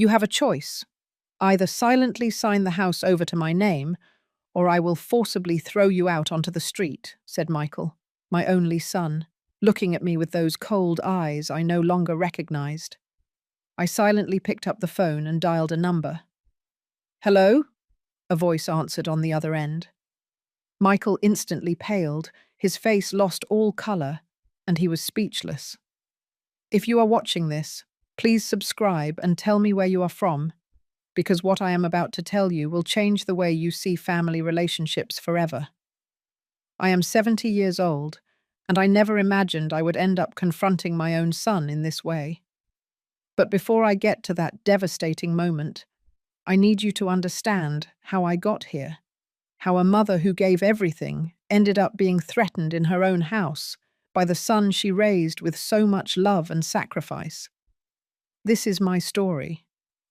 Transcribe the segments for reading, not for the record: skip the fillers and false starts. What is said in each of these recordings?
You have a choice. Either silently sign the house over to my name, or I will forcibly throw you out onto the street, said Michael, my only son, looking at me with those cold eyes I no longer recognized. I silently picked up the phone and dialed a number. Hello? A voice answered on the other end. Michael instantly paled, his face lost all color, and he was speechless. If you are watching this, please subscribe and tell me where you are from, because what I am about to tell you will change the way you see family relationships forever. I am 70 years old, and I never imagined I would end up confronting my own son in this way. But before I get to that devastating moment, I need you to understand how I got here, how a mother who gave everything ended up being threatened in her own house by the son she raised with so much love and sacrifice. This is my story,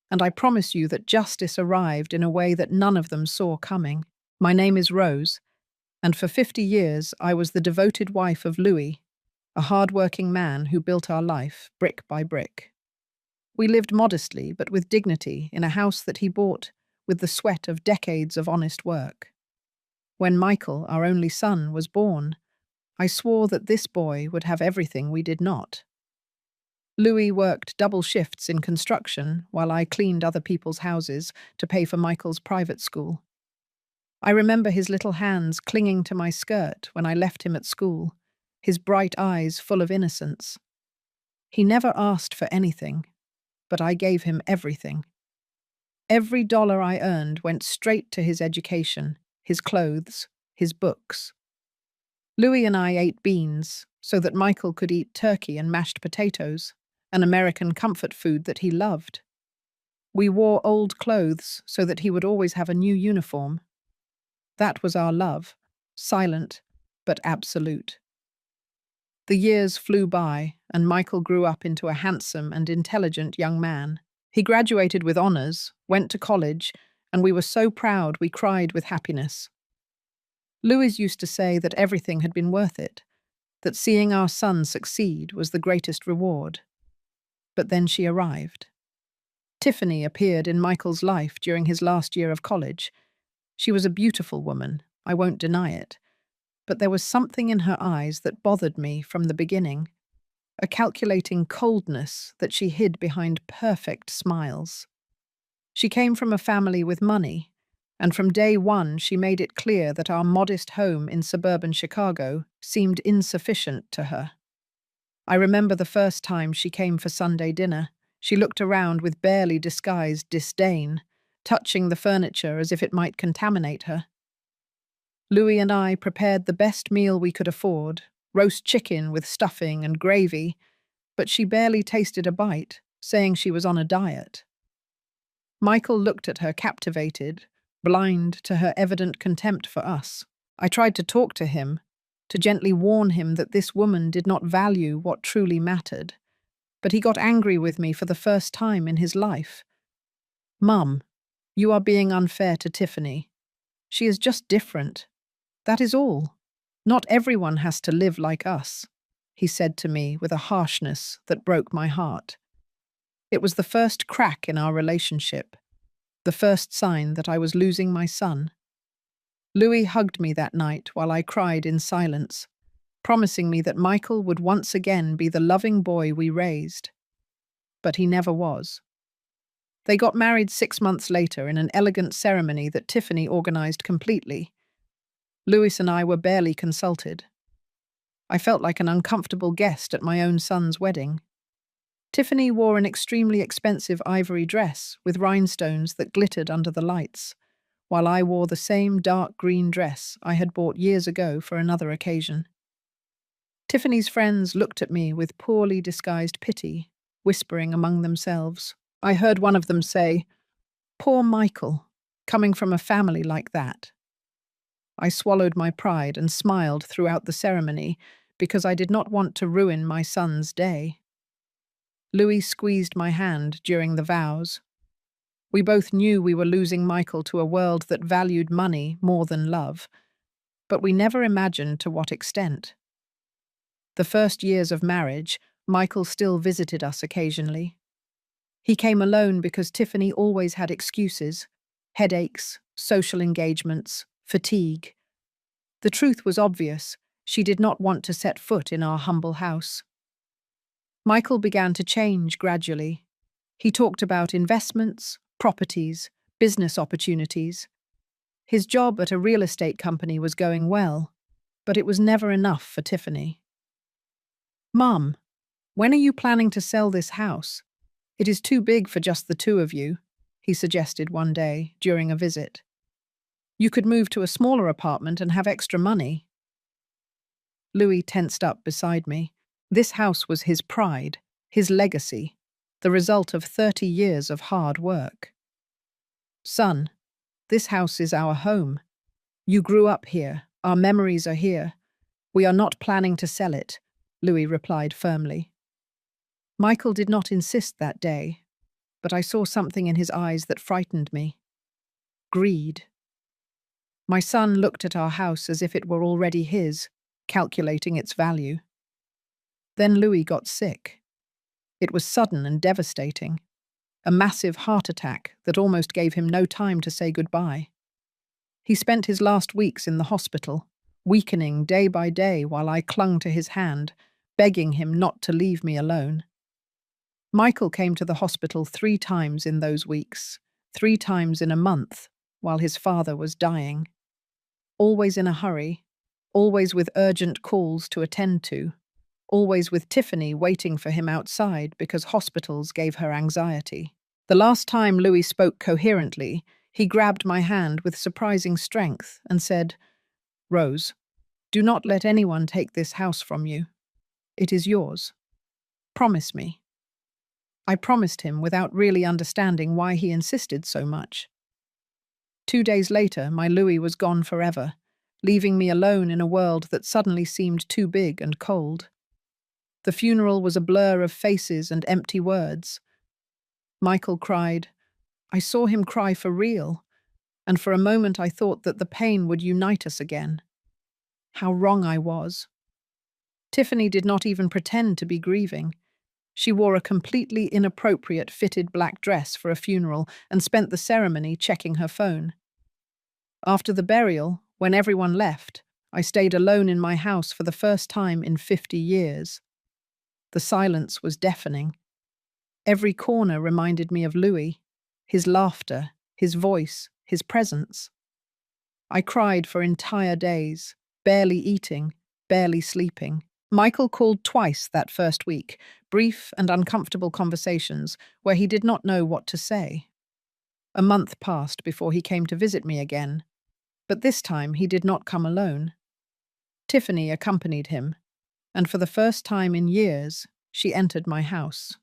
and I promise you that justice arrived in a way that none of them saw coming. My name is Rose, and for 50 years I was the devoted wife of Louis, a hard-working man who built our life brick by brick. We lived modestly but with dignity in a house that he bought with the sweat of decades of honest work. When Michael, our only son, was born, I swore that this boy would have everything we did not. Louis worked double shifts in construction while I cleaned other people's houses to pay for Michael's private school. I remember his little hands clinging to my skirt when I left him at school, his bright eyes full of innocence. He never asked for anything, but I gave him everything. Every dollar I earned went straight to his education, his clothes, his books. Louis and I ate beans so that Michael could eat turkey and mashed potatoes, an American comfort food that he loved. We wore old clothes so that he would always have a new uniform. That was our love, silent but absolute. The years flew by, and Michael grew up into a handsome and intelligent young man. He graduated with honors, went to college, and we were so proud we cried with happiness. Louis used to say that everything had been worth it, that seeing our son succeed was the greatest reward. But then she arrived. Tiffany appeared in Michael's life during his last year of college. She was a beautiful woman, I won't deny it, but there was something in her eyes that bothered me from the beginning, a calculating coldness that she hid behind perfect smiles. She came from a family with money, and from day one she made it clear that our modest home in suburban Chicago seemed insufficient to her. I remember the first time she came for Sunday dinner. She looked around with barely disguised disdain, touching the furniture as if it might contaminate her. Louis and I prepared the best meal we could afford, roast chicken with stuffing and gravy, but she barely tasted a bite, saying she was on a diet. Michael looked at her captivated, blind to her evident contempt for us. I tried to talk to him, to gently warn him that this woman did not value what truly mattered, but he got angry with me for the first time in his life. "Mum, you are being unfair to Tiffany. She is just different. That is all. Not everyone has to live like us," he said to me with a harshness that broke my heart. It was the first crack in our relationship, the first sign that I was losing my son. Louis hugged me that night while I cried in silence, promising me that Michael would once again be the loving boy we raised. But he never was. They got married 6 months later in an elegant ceremony that Tiffany organized completely. Louis and I were barely consulted. I felt like an uncomfortable guest at my own son's wedding. Tiffany wore an extremely expensive ivory dress with rhinestones that glittered under the lights, while I wore the same dark green dress I had bought years ago for another occasion. Tiffany's friends looked at me with poorly disguised pity, whispering among themselves. I heard one of them say, "Poor Michael, coming from a family like that." I swallowed my pride and smiled throughout the ceremony because I did not want to ruin my son's day. Louis squeezed my hand during the vows. We both knew we were losing Michael to a world that valued money more than love, but we never imagined to what extent. The first years of marriage, Michael still visited us occasionally. He came alone because Tiffany always had excuses: headaches, social engagements, fatigue. The truth was obvious. She did not want to set foot in our humble house. Michael began to change gradually. He talked about investments, properties, business opportunities. His job at a real estate company was going well, but it was never enough for Tiffany. "Mum, when are you planning to sell this house? It is too big for just the two of you," he suggested one day during a visit. "You could move to a smaller apartment and have extra money." Louis tensed up beside me. This house was his pride, his legacy, the result of 30 years of hard work. "Son, this house is our home. You grew up here. Our memories are here. We are not planning to sell it," Louis replied firmly. Michael did not insist that day, but I saw something in his eyes that frightened me. Greed. My son looked at our house as if it were already his, calculating its value. Then Louis got sick. It was sudden and devastating. A massive heart attack that almost gave him no time to say goodbye. He spent his last weeks in the hospital, weakening day by day while I clung to his hand, begging him not to leave me alone. Michael came to the hospital 3 times in those weeks, 3 times in a month, while his father was dying. Always in a hurry, always with urgent calls to attend to, always with Tiffany waiting for him outside because hospitals gave her anxiety. The last time Louis spoke coherently, he grabbed my hand with surprising strength and said, "Rose, do not let anyone take this house from you. It is yours. Promise me." I promised him without really understanding why he insisted so much. 2 days later, my Louis was gone forever, leaving me alone in a world that suddenly seemed too big and cold. The funeral was a blur of faces and empty words. Michael cried. I saw him cry for real, and for a moment I thought that the pain would unite us again. How wrong I was. Tiffany did not even pretend to be grieving. She wore a completely inappropriate fitted black dress for a funeral and spent the ceremony checking her phone. After the burial, when everyone left, I stayed alone in my house for the first time in 50 years. The silence was deafening. Every corner reminded me of Louis, his laughter, his voice, his presence. I cried for entire days, barely eating, barely sleeping. Michael called twice that first week, brief and uncomfortable conversations where he did not know what to say. A month passed before he came to visit me again, but this time he did not come alone. Tiffany accompanied him, and for the first time in years, she entered my house.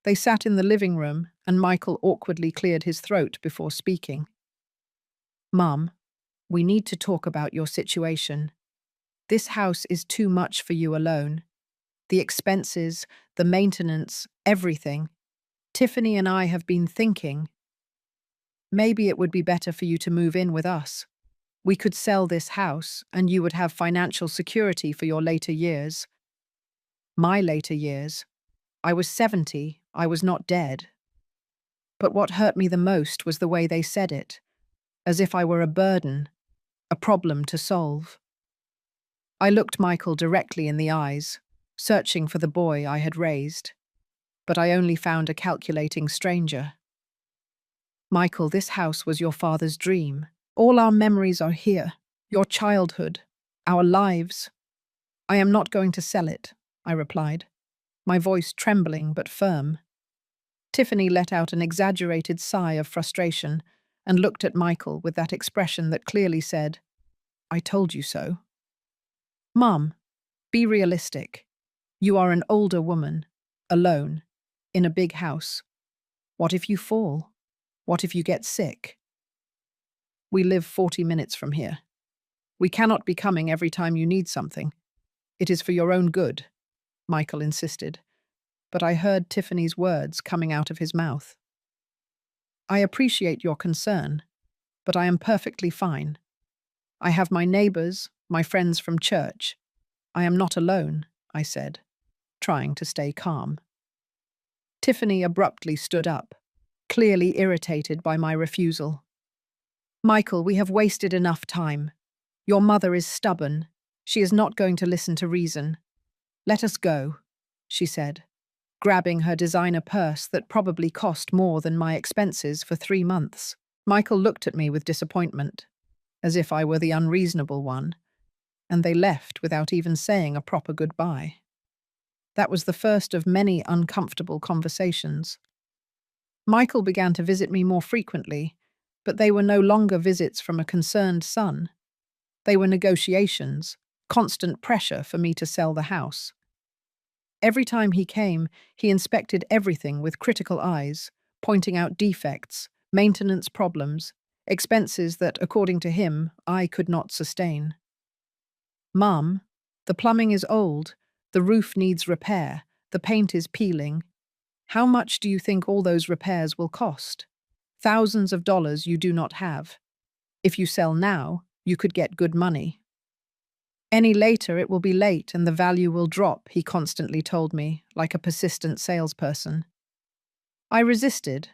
They sat in the living room, and Michael awkwardly cleared his throat before speaking. "Mum, we need to talk about your situation. This house is too much for you alone. The expenses, the maintenance, everything. Tiffany and I have been thinking. Maybe it would be better for you to move in with us. We could sell this house, and you would have financial security for your later years." My later years. I was 70, I was not dead. But what hurt me the most was the way they said it, as if I were a burden, a problem to solve. I looked Michael directly in the eyes, searching for the boy I had raised, but I only found a calculating stranger. "Michael, this house was your father's dream. All our memories are here, your childhood, our lives. I am not going to sell it," I replied, my voice trembling but firm. Tiffany let out an exaggerated sigh of frustration and looked at Michael with that expression that clearly said, "I told you so." "Mum, be realistic. You are an older woman, alone, in a big house. What if you fall? What if you get sick? We live 40 minutes from here. We cannot be coming every time you need something. It is for your own good," Michael insisted, but I heard Tiffany's words coming out of his mouth. "I appreciate your concern, but I am perfectly fine. I have my neighbors, my friends from church. I am not alone," I said, trying to stay calm. Tiffany abruptly stood up, clearly irritated by my refusal. Michael, we have wasted enough time. Your mother is stubborn. She is not going to listen to reason. Let us go, she said, grabbing her designer purse that probably cost more than my expenses for 3 months. Michael looked at me with disappointment, as if I were the unreasonable one, and they left without even saying a proper goodbye. That was the first of many uncomfortable conversations. Michael began to visit me more frequently, but they were no longer visits from a concerned son. They were negotiations, constant pressure for me to sell the house. Every time he came, he inspected everything with critical eyes, pointing out defects, maintenance problems, expenses that, according to him, I could not sustain. Mum, the plumbing is old, the roof needs repair, the paint is peeling. How much do you think all those repairs will cost? Thousands of dollars you do not have. If you sell now, you could get good money. Any later, it will be late and the value will drop, he constantly told me, like a persistent salesperson. I resisted,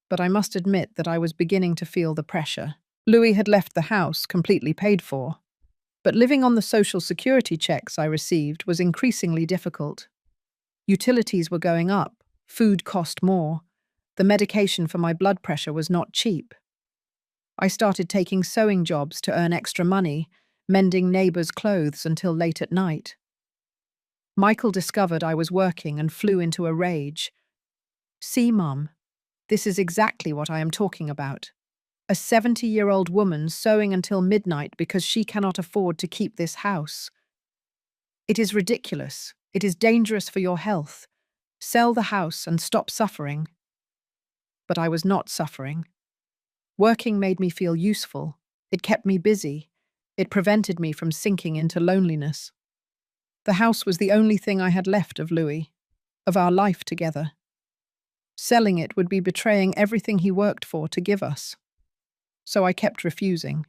but I must admit that I was beginning to feel the pressure. Louis had left the house, completely paid for, but living on the social security checks I received was increasingly difficult. Utilities were going up, food cost more, the medication for my blood pressure was not cheap. I started taking sewing jobs to earn extra money, mending neighbors' clothes until late at night. Michael discovered I was working and flew into a rage. See, Mum, this is exactly what I am talking about. A 70-year-old woman sewing until midnight because she cannot afford to keep this house. It is ridiculous. It is dangerous for your health. Sell the house and stop suffering. But I was not suffering. Working made me feel useful. It kept me busy. It prevented me from sinking into loneliness. The house was the only thing I had left of Louis, of our life together. Selling it would be betraying everything he worked for to give us. So I kept refusing.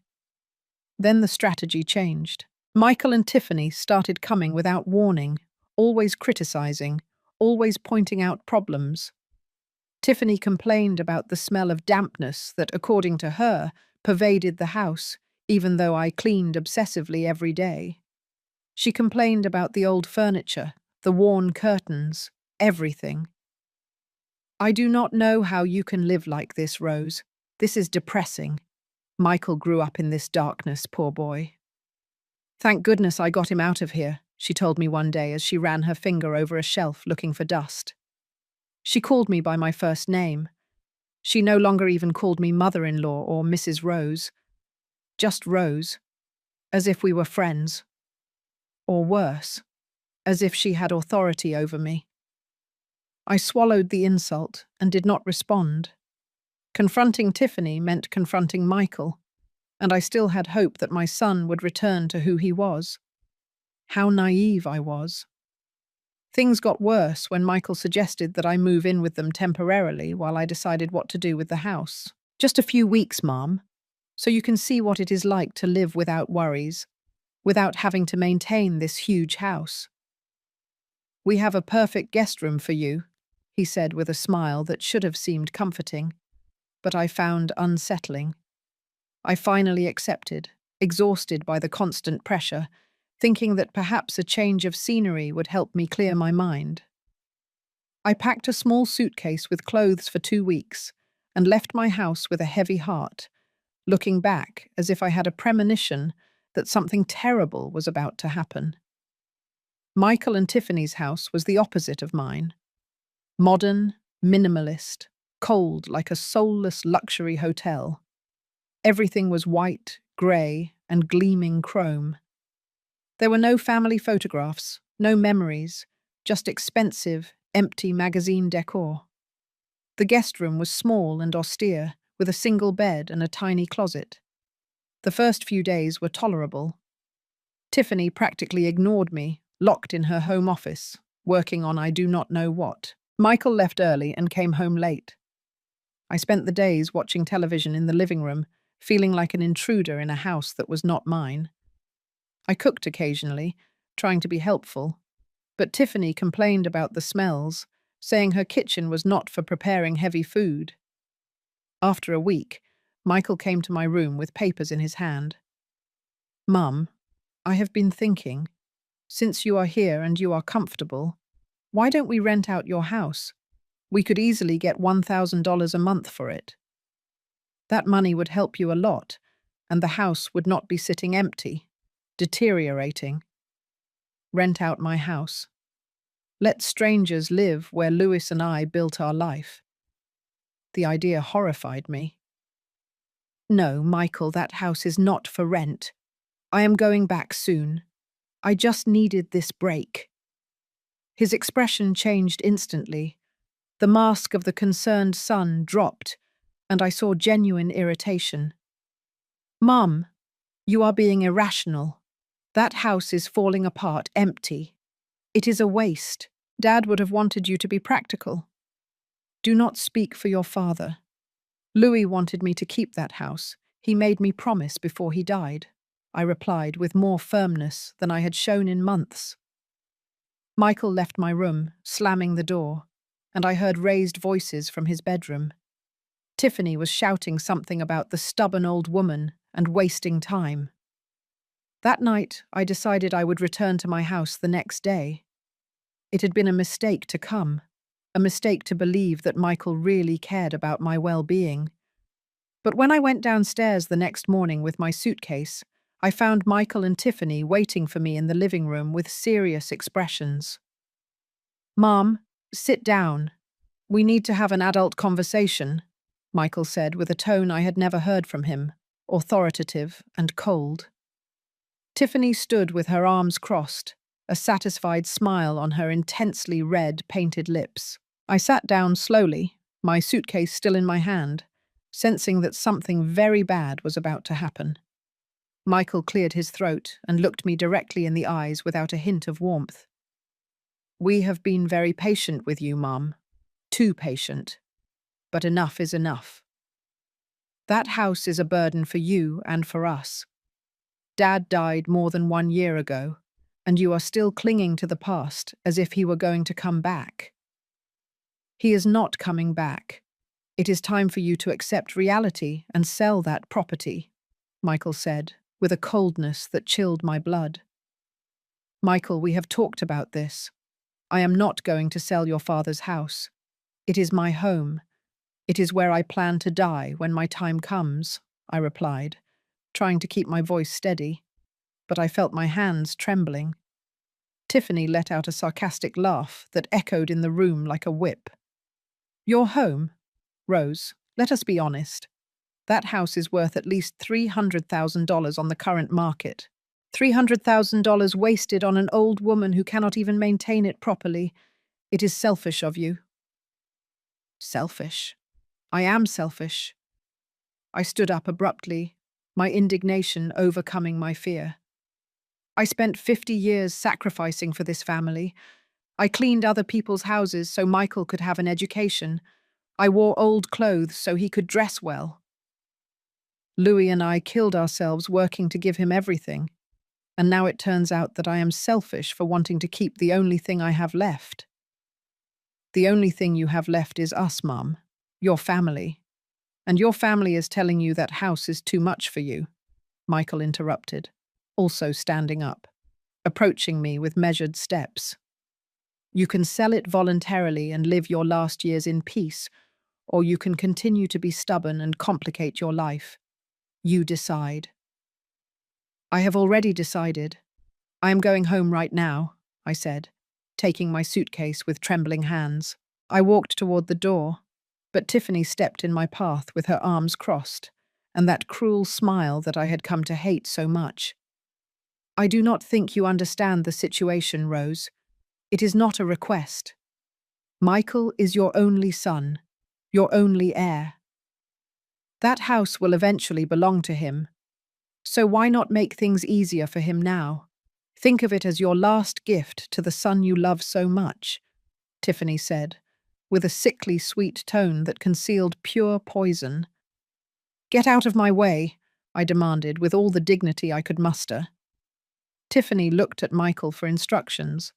Then the strategy changed. Michael and Tiffany started coming without warning, always criticizing, always pointing out problems. Tiffany complained about the smell of dampness that, according to her, pervaded the house, even though I cleaned obsessively every day. She complained about the old furniture, the worn curtains, everything. I do not know how you can live like this, Rose. This is depressing. Michael grew up in this darkness, poor boy. Thank goodness I got him out of here, she told me one day as she ran her finger over a shelf looking for dust. She called me by my first name. She no longer even called me mother-in-law or Mrs. Rose. Just Rose, as if we were friends. Or worse, as if she had authority over me. I swallowed the insult and did not respond. Confronting Tiffany meant confronting Michael, and I still had hope that my son would return to who he was. How naive I was. Things got worse when Michael suggested that I move in with them temporarily while I decided what to do with the house. Just a few weeks, Mom, so you can see what it is like to live without worries, without having to maintain this huge house. We have a perfect guest room for you, he said with a smile that should have seemed comforting, but I found unsettling. I finally accepted, exhausted by the constant pressure, thinking that perhaps a change of scenery would help me clear my mind. I packed a small suitcase with clothes for 2 weeks and left my house with a heavy heart, looking back as if I had a premonition that something terrible was about to happen. Michael and Tiffany's house was the opposite of mine. Modern, minimalist, cold like a soulless luxury hotel. Everything was white, grey, and gleaming chrome. There were no family photographs, no memories, just expensive, empty magazine decor. The guest room was small and austere, with a single bed and a tiny closet. The first few days were tolerable. Tiffany practically ignored me, locked in her home office, working on I do not know what. Michael left early and came home late. I spent the days watching television in the living room, feeling like an intruder in a house that was not mine. I cooked occasionally, trying to be helpful, but Tiffany complained about the smells, saying her kitchen was not for preparing heavy food. After a week, Michael came to my room with papers in his hand. "Mum, I have been thinking, since you are here and you are comfortable, why don't we rent out your house? We could easily get $1,000 a month for it. That money would help you a lot, and the house would not be sitting empty, deteriorating. Rent out my house. Let strangers live where Louis and I built our life." The idea horrified me. "No, Michael, that house is not for rent. I am going back soon. I just needed this break." His expression changed instantly. The mask of the concerned son dropped, and I saw genuine irritation. "Mum, you are being irrational. That house is falling apart, empty. It is a waste. Dad would have wanted you to be practical." "Do not speak for your father. Louis wanted me to keep that house. He made me promise before he died," I replied with more firmness than I had shown in months. Michael left my room, slamming the door, and I heard raised voices from his bedroom. Tiffany was shouting something about the stubborn old woman and wasting time. That night, I decided I would return to my house the next day. It had been a mistake to come, a mistake to believe that Michael really cared about my well-being. But when I went downstairs the next morning with my suitcase, I found Michael and Tiffany waiting for me in the living room with serious expressions. "Mom, sit down. We need to have an adult conversation," Michael said with a tone I had never heard from him, authoritative and cold. Tiffany stood with her arms crossed, a satisfied smile on her intensely red, painted lips. I sat down slowly, my suitcase still in my hand, sensing that something very bad was about to happen. Michael cleared his throat and looked me directly in the eyes without a hint of warmth. "We have been very patient with you, Mom. Too patient. But enough is enough. That house is a burden for you and for us. Dad died more than 1 year ago, and you are still clinging to the past as if he were going to come back. He is not coming back. It is time for you to accept reality and sell that property," Michael said, with a coldness that chilled my blood. "Michael, we have talked about this. I am not going to sell your father's house. It is my home. It is where I plan to die when my time comes," I replied, trying to keep my voice steady, but I felt my hands trembling. Tiffany let out a sarcastic laugh that echoed in the room like a whip. "Your home? Rose, let us be honest. That house is worth at least $300,000 on the current market. $300,000 wasted on an old woman who cannot even maintain it properly. It is selfish of you." "Selfish? I am selfish." I stood up abruptly, my indignation overcoming my fear. "I spent 50 years sacrificing for this family. I cleaned other people's houses so Michael could have an education. I wore old clothes so he could dress well. Louis and I killed ourselves working to give him everything, and now it turns out that I am selfish for wanting to keep the only thing I have left." "The only thing you have left is us, Mum, your family. And your family is telling you that house is too much for you," Michael interrupted, also standing up, approaching me with measured steps. "You can sell it voluntarily and live your last years in peace, or you can continue to be stubborn and complicate your life. You decide." "I have already decided. I am going home right now," I said, taking my suitcase with trembling hands. I walked toward the door, but Tiffany stepped in my path with her arms crossed, and that cruel smile that I had come to hate so much. "I do not think you understand the situation, Rose. It is not a request. Michael is your only son, your only heir. That house will eventually belong to him. So why not make things easier for him now? Think of it as your last gift to the son you love so much," Tiffany said, with a sickly sweet tone that concealed pure poison. "Get out of my way," I demanded with all the dignity I could muster. Tiffany looked at Michael for instructions,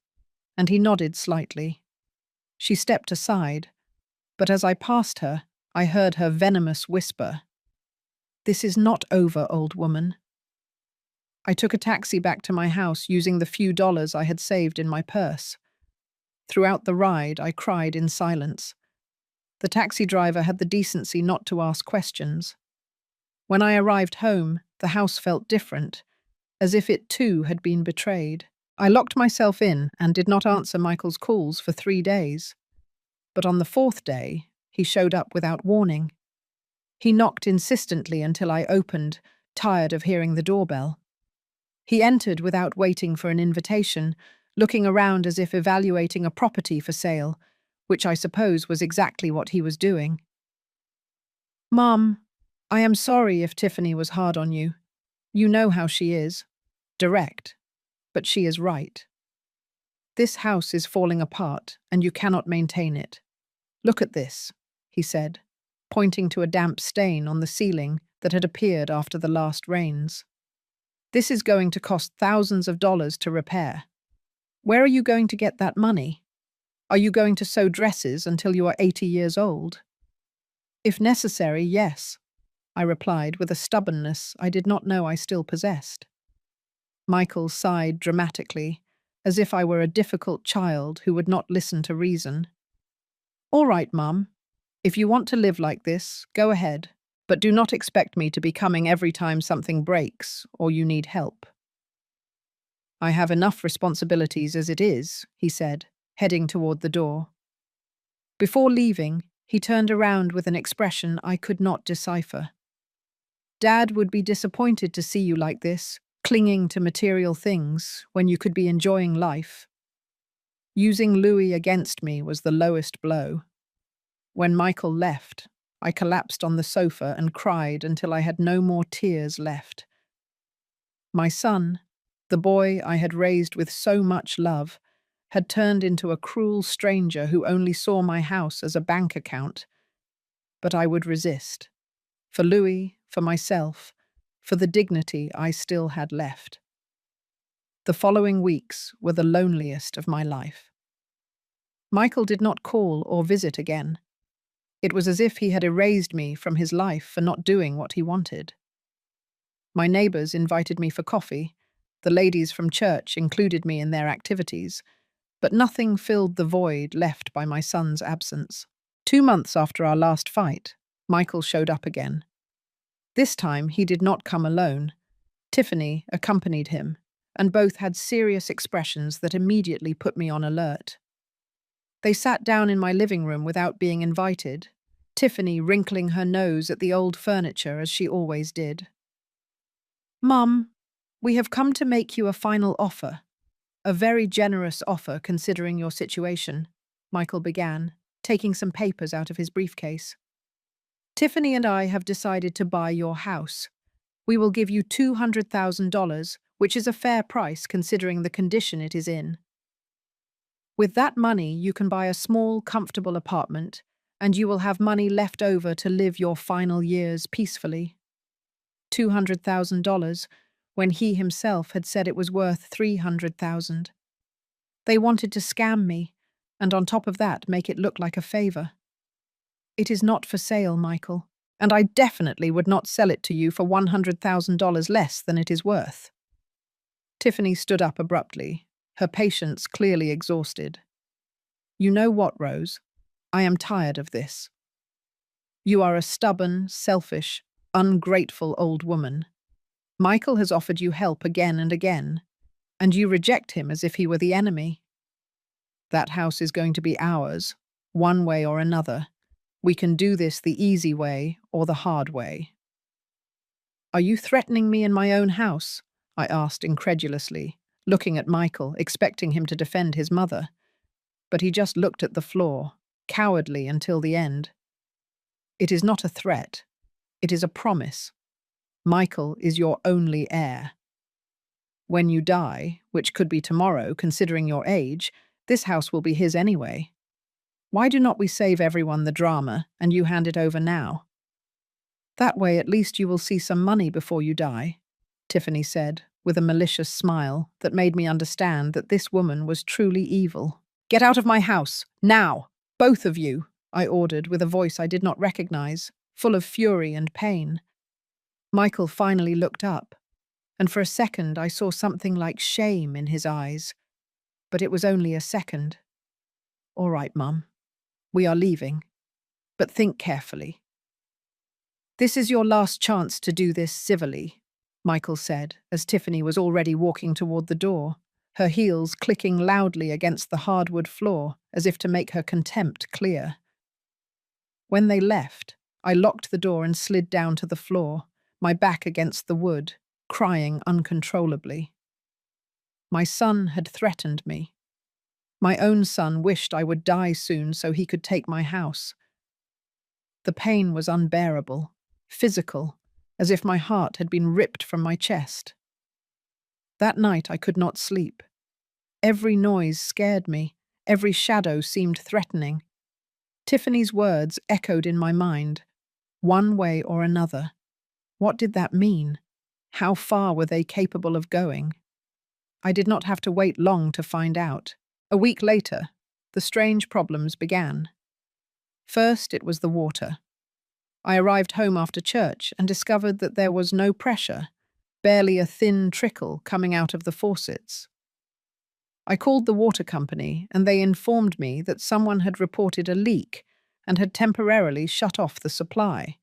and he nodded slightly. She stepped aside, but as I passed her, I heard her venomous whisper, "This is not over, old woman." I took a taxi back to my house using the few dollars I had saved in my purse. Throughout the ride, I cried in silence. The taxi driver had the decency not to ask questions. When I arrived home, the house felt different, as if it too had been betrayed. I locked myself in and did not answer Michael's calls for 3 days. But on the 4th day, he showed up without warning. He knocked insistently until I opened, tired of hearing the doorbell. He entered without waiting for an invitation, looking around as if evaluating a property for sale, which I suppose was exactly what he was doing. "Mom, I am sorry if Tiffany was hard on you. You know how she is. Direct. But she is right. This house is falling apart, and you cannot maintain it. Look at this," he said, pointing to a damp stain on the ceiling that had appeared after the last rains. "This is going to cost thousands of dollars to repair. Where are you going to get that money? Are you going to sew dresses until you are 80 years old?" "If necessary, yes," I replied with a stubbornness I did not know I still possessed. Michael sighed dramatically, as if I were a difficult child who would not listen to reason. "All right, Mum. If you want to live like this, go ahead, but do not expect me to be coming every time something breaks or you need help." "I have enough responsibilities as it is," he said, heading toward the door. Before leaving, he turned around with an expression I could not decipher. "Dad would be disappointed to see you like this, clinging to material things when you could be enjoying life." Using Louis against me was the lowest blow. When Michael left, I collapsed on the sofa and cried until I had no more tears left. My son, the boy I had raised with so much love, had turned into a cruel stranger who only saw my house as a bank account. But I would resist. For Louis, for myself, for the dignity I still had left. The following weeks were the loneliest of my life. Michael did not call or visit again. It was as if he had erased me from his life for not doing what he wanted. My neighbors invited me for coffee. The ladies from church included me in their activities, but nothing filled the void left by my son's absence. 2 months after our last fight, Michael showed up again. This time he did not come alone. Tiffany accompanied him, and both had serious expressions that immediately put me on alert. They sat down in my living room without being invited, Tiffany wrinkling her nose at the old furniture as she always did. "Mum, we have come to make you a final offer. A very generous offer considering your situation," Michael began, taking some papers out of his briefcase. "Tiffany and I have decided to buy your house. We will give you $200,000, which is a fair price considering the condition it is in. With that money, you can buy a small, comfortable apartment, and you will have money left over to live your final years peacefully." $200,000, when he himself had said it was worth $300,000. They wanted to scam me, and on top of that make it look like a favor. "It is not for sale, Michael, and I definitely would not sell it to you for $100,000 less than it is worth." Tiffany stood up abruptly, her patience clearly exhausted. "You know what, Rose? I am tired of this. You are a stubborn, selfish, ungrateful old woman. Michael has offered you help again and again, and you reject him as if he were the enemy. That house is going to be ours, one way or another. We can do this the easy way or the hard way." "Are you threatening me in my own house?" I asked incredulously, looking at Michael, expecting him to defend his mother. But he just looked at the floor, cowardly until the end. "It is not a threat. It is a promise. Michael is your only heir. When you die, which could be tomorrow considering your age, this house will be his anyway. Why do not we save everyone the drama and you hand it over now? That way at least you will see some money before you die," Tiffany said, with a malicious smile that made me understand that this woman was truly evil. Get out of my house, now! Both of you, I ordered with a voice I did not recognize, full of fury and pain. Michael finally looked up, and for a second I saw something like shame in his eyes. But it was only a second. All right, Mum. We are leaving. But think carefully. This is your last chance to do this civilly, Michael said, as Tiffany was already walking toward the door, her heels clicking loudly against the hardwood floor as if to make her contempt clear. When they left, I locked the door and slid down to the floor, my back against the wood, crying uncontrollably. My son had threatened me. My own son wished I would die soon so he could take my house. The pain was unbearable, physical, as if my heart had been ripped from my chest. That night I could not sleep. Every noise scared me, every shadow seemed threatening. Tiffany's words echoed in my mind, one way or another. What did that mean? How far were they capable of going? I did not have to wait long to find out. A week later, the strange problems began. First, it was the water. I arrived home after church and discovered that there was no pressure, barely a thin trickle coming out of the faucets. I called the water company and they informed me that someone had reported a leak and had temporarily shut off the supply.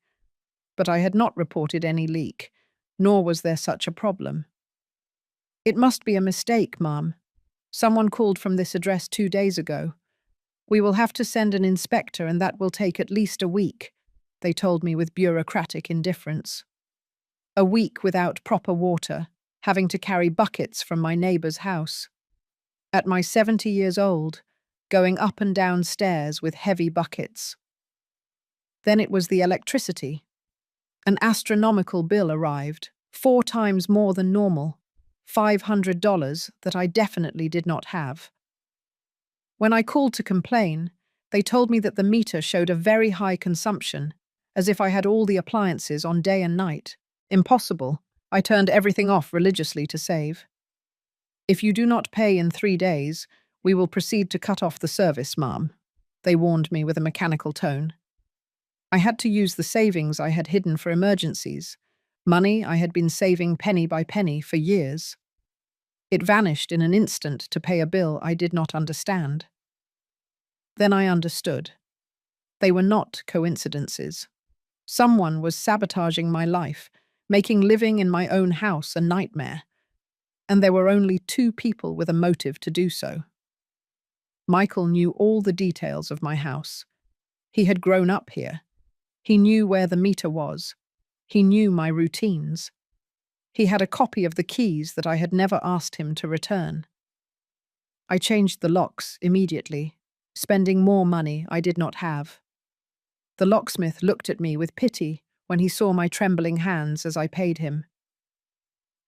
But I had not reported any leak, nor was there such a problem. It must be a mistake, Mum. Someone called from this address 2 days ago. We will have to send an inspector and that will take at least a week, they told me with bureaucratic indifference. A week without proper water, having to carry buckets from my neighbour's house. At my 70 years old, going up and down stairs with heavy buckets. Then it was the electricity. An astronomical bill arrived, 4 times more than normal, $500 that I definitely did not have. When I called to complain, they told me that the meter showed a very high consumption, as if I had all the appliances on day and night. Impossible. I turned everything off religiously to save. If you do not pay in 3 days, we will proceed to cut off the service, Ma'am, they warned me with a mechanical tone. I had to use the savings I had hidden for emergencies, money I had been saving penny by penny for years. It vanished in an instant to pay a bill I did not understand. Then I understood. They were not coincidences. Someone was sabotaging my life, making living in my own house a nightmare. And there were only 2 people with a motive to do so. Michael knew all the details of my house. He had grown up here. He knew where the meter was. He knew my routines. He had a copy of the keys that I had never asked him to return. I changed the locks immediately, spending more money I did not have. The locksmith looked at me with pity when he saw my trembling hands as I paid him.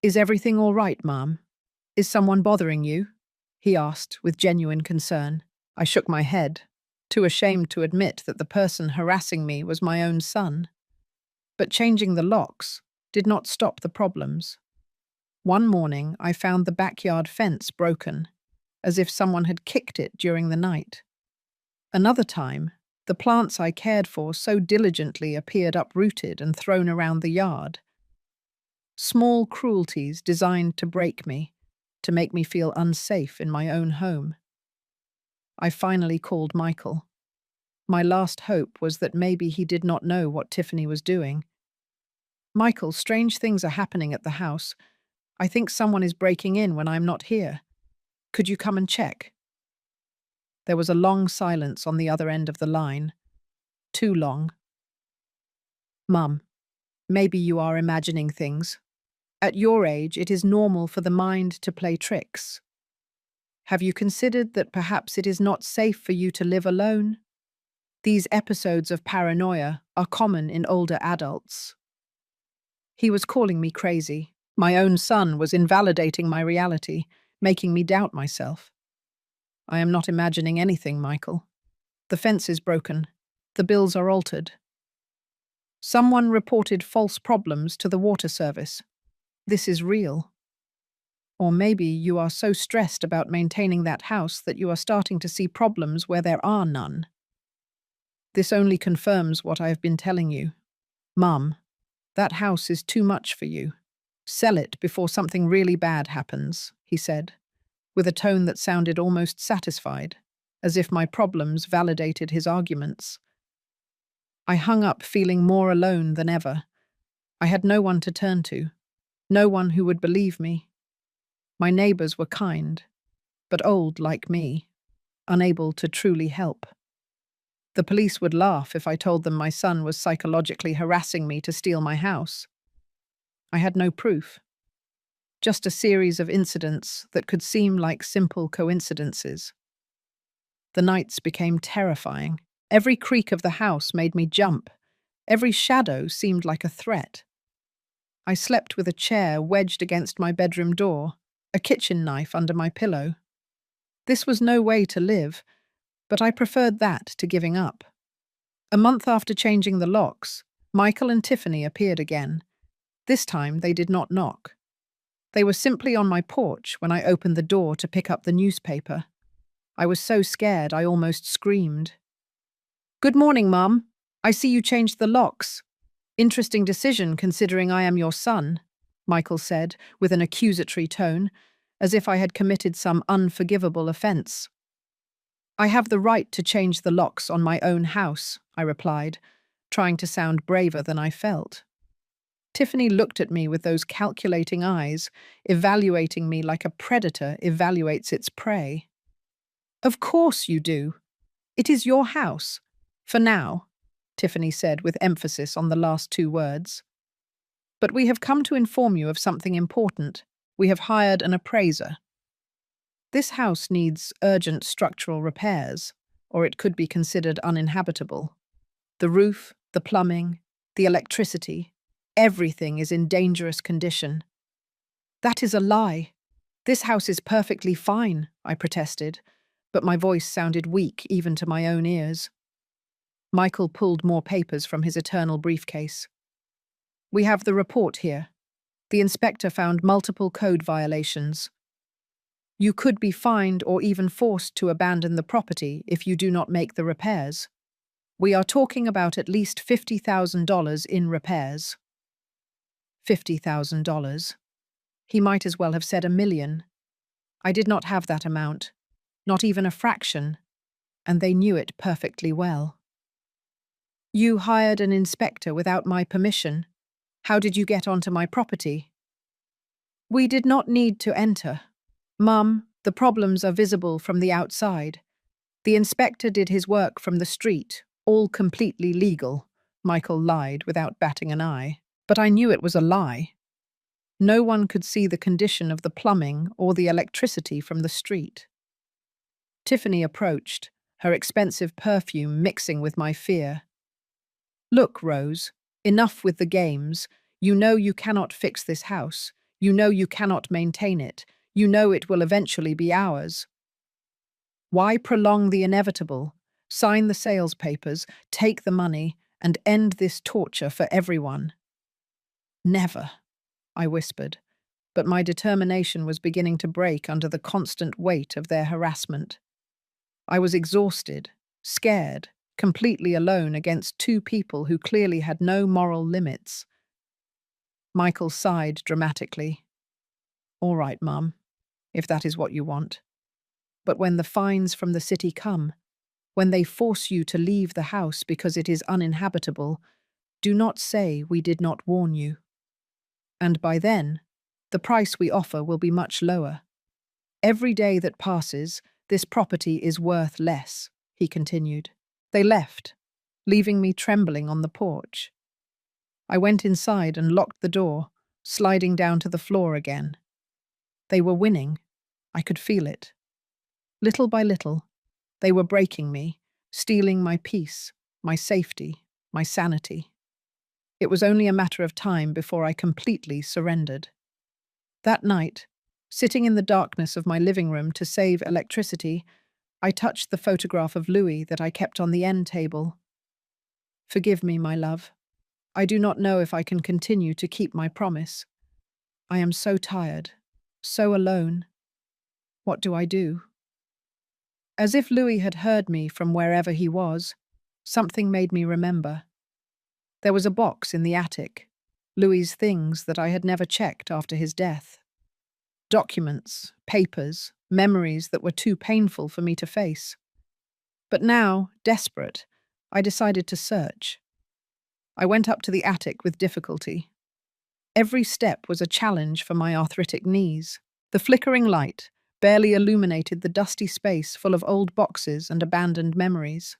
Is everything all right, Ma'am? Is someone bothering you? He asked with genuine concern. I shook my head, too ashamed to admit that the person harassing me was my own son. But changing the locks did not stop the problems. One morning, I found the backyard fence broken, as if someone had kicked it during the night. Another time, the plants I cared for so diligently appeared uprooted and thrown around the yard. Small cruelties designed to break me, to make me feel unsafe in my own home. I finally called Michael. My last hope was that maybe he did not know what Tiffany was doing. Michael, strange things are happening at the house. I think someone is breaking in when I'm not here. Could you come and check? There was a long silence on the other end of the line. Too long. Mum, maybe you are imagining things. At your age, it is normal for the mind to play tricks. Have you considered that perhaps it is not safe for you to live alone? These episodes of paranoia are common in older adults. He was calling me crazy. My own son was invalidating my reality, making me doubt myself. I am not imagining anything, Michael. The fence is broken. The bills are altered. Someone reported false problems to the water service. This is real. Or maybe you are so stressed about maintaining that house that you are starting to see problems where there are none. This only confirms what I have been telling you. Mum, that house is too much for you. Sell it before something really bad happens, he said, with a tone that sounded almost satisfied, as if my problems validated his arguments. I hung up feeling more alone than ever. I had no one to turn to, no one who would believe me. My neighbors were kind, but old like me, unable to truly help. The police would laugh if I told them my son was psychologically harassing me to steal my house. I had no proof, just a series of incidents that could seem like simple coincidences. The nights became terrifying. Every creak of the house made me jump. Every shadow seemed like a threat. I slept with a chair wedged against my bedroom door, a kitchen knife under my pillow. This was no way to live, but I preferred that to giving up. A month after changing the locks, Michael and Tiffany appeared again. This time they did not knock. They were simply on my porch when I opened the door to pick up the newspaper. I was so scared I almost screamed. "Good morning, Mum. I see you changed the locks. Interesting decision considering I am your son," Michael said with an accusatory tone, as if I had committed some unforgivable offense. "I have the right to change the locks on my own house," I replied, trying to sound braver than I felt. Tiffany looked at me with those calculating eyes, evaluating me like a predator evaluates its prey. "Of course you do. It is your house. For now," Tiffany said with emphasis on the last two words. "But we have come to inform you of something important. We have hired an appraiser. This house needs urgent structural repairs, or it could be considered uninhabitable. The roof, the plumbing, the electricity, everything is in dangerous condition." "That is a lie. This house is perfectly fine," I protested, but my voice sounded weak even to my own ears. Michael pulled more papers from his eternal briefcase. "We have the report here. The inspector found multiple code violations. You could be fined or even forced to abandon the property if you do not make the repairs. We are talking about at least $50,000 in repairs." $50,000. He might as well have said $1 million. I did not have that amount, not even a fraction, and they knew it perfectly well. "You hired an inspector without my permission. How did you get onto my property?" "We did not need to enter. Mum, the problems are visible from the outside. The inspector did his work from the street, all completely legal," Michael lied without batting an eye. But I knew it was a lie. No one could see the condition of the plumbing or the electricity from the street. Tiffany approached, her expensive perfume mixing with my fear. "Look, Rose, enough with the games. You know you cannot fix this house. You know you cannot maintain it. You know it will eventually be ours. Why prolong the inevitable? Sign the sales papers, take the money, and end this torture for everyone." "Never," I whispered, but my determination was beginning to break under the constant weight of their harassment. I was exhausted, scared, completely alone against two people who clearly had no moral limits. Michael sighed dramatically. "All right, Mum, if that is what you want. But when the fines from the city come, when they force you to leave the house because it is uninhabitable, do not say we did not warn you. And by then, the price we offer will be much lower. Every day that passes, this property is worth less," he continued. They left, leaving me trembling on the porch. I went inside and locked the door, sliding down to the floor again. They were winning. I could feel it. Little by little, they were breaking me, stealing my peace, my safety, my sanity. It was only a matter of time before I completely surrendered. That night, sitting in the darkness of my living room to save electricity, I touched the photograph of Louis that I kept on the end table. "Forgive me, my love. I do not know if I can continue to keep my promise. I am so tired. So alone. What do I do? As if Louis had heard me from wherever he was, something made me remember. There was a box in the attic, Louis's things that I had never checked after his death. Documents, papers, memories that were too painful for me to face. But now, desperate, I decided to search. I went up to the attic with difficulty. Every step was a challenge for my arthritic knees. The flickering light barely illuminated the dusty space full of old boxes and abandoned memories.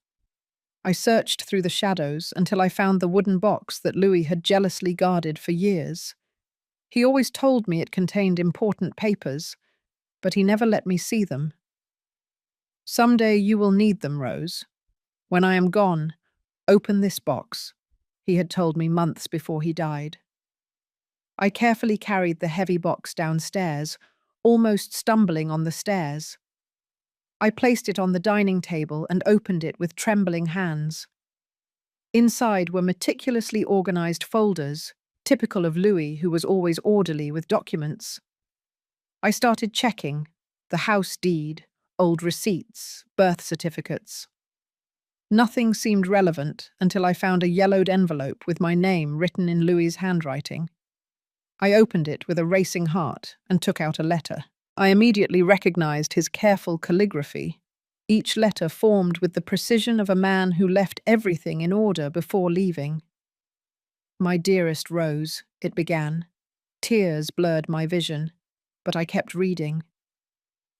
I searched through the shadows until I found the wooden box that Louis had jealously guarded for years. He always told me it contained important papers, but he never let me see them. "Someday you will need them, Rose. When I am gone, open this box," he had told me months before he died. I carefully carried the heavy box downstairs, almost stumbling on the stairs. I placed it on the dining table and opened it with trembling hands. Inside were meticulously organized folders, typical of Louis, who was always orderly with documents. I started checking the house deed, old receipts, birth certificates. Nothing seemed relevant until I found a yellowed envelope with my name written in Louis's handwriting. I opened it with a racing heart and took out a letter. I immediately recognized his careful calligraphy, each letter formed with the precision of a man who left everything in order before leaving. "My dearest Rose," it began. Tears blurred my vision, but I kept reading.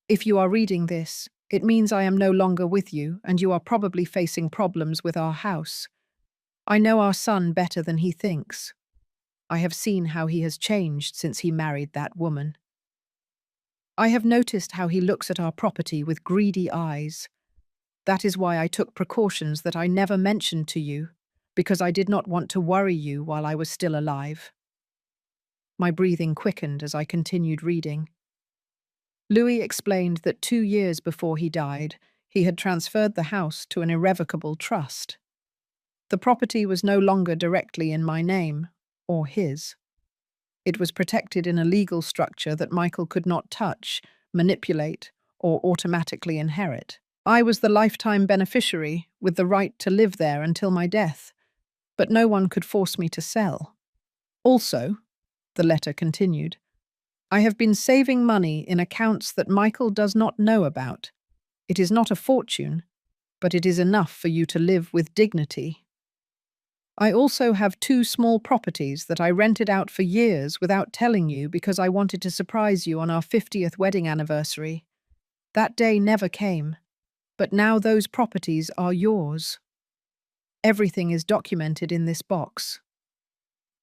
"If you are reading this, it means I am no longer with you, and you are probably facing problems with our house. I know our son better than he thinks. I have seen how he has changed since he married that woman. I have noticed how he looks at our property with greedy eyes. That is why I took precautions that I never mentioned to you, because I did not want to worry you while I was still alive." My breathing quickened as I continued reading. Louis explained that 2 years before he died, he had transferred the house to an irrevocable trust. The property was no longer directly in my name, or his. It was protected in a legal structure that Michael could not touch, manipulate, or automatically inherit. I was the lifetime beneficiary, with the right to live there until my death, but no one could force me to sell. "Also," the letter continued, "I have been saving money in accounts that Michael does not know about. It is not a fortune, but it is enough for you to live with dignity. I also have 2 small properties that I rented out for years without telling you because I wanted to surprise you on our 50th wedding anniversary. That day never came, but now those properties are yours. Everything is documented in this box."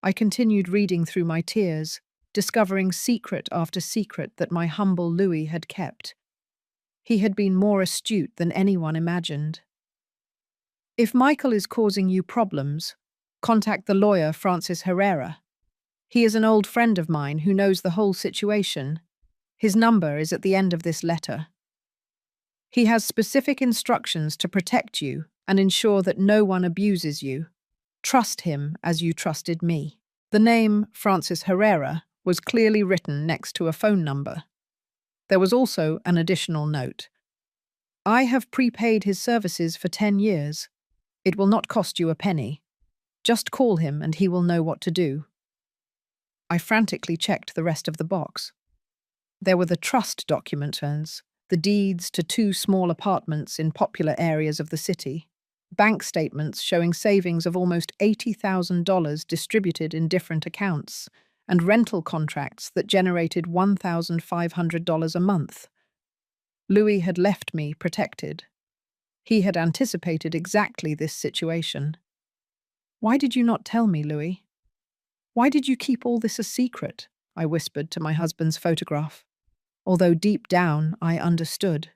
I continued reading through my tears, discovering secret after secret that my humble Louis had kept. He had been more astute than anyone imagined. "If Michael is causing you problems, contact the lawyer Francis Herrera. He is an old friend of mine who knows the whole situation. His number is at the end of this letter. He has specific instructions to protect you and ensure that no one abuses you. Trust him as you trusted me." The name Francis Herrera was clearly written next to a phone number. There was also an additional note. "I have prepaid his services for 10 years. It will not cost you a penny. Just call him and he will know what to do." I frantically checked the rest of the box. There were the trust documents, the deeds to 2 small apartments in popular areas of the city, bank statements showing savings of almost $80,000 distributed in different accounts, and rental contracts that generated $1,500 a month. Louis had left me protected. He had anticipated exactly this situation. "Why did you not tell me, Louis? Why did you keep all this a secret?" I whispered to my husband's photograph, although deep down I understood.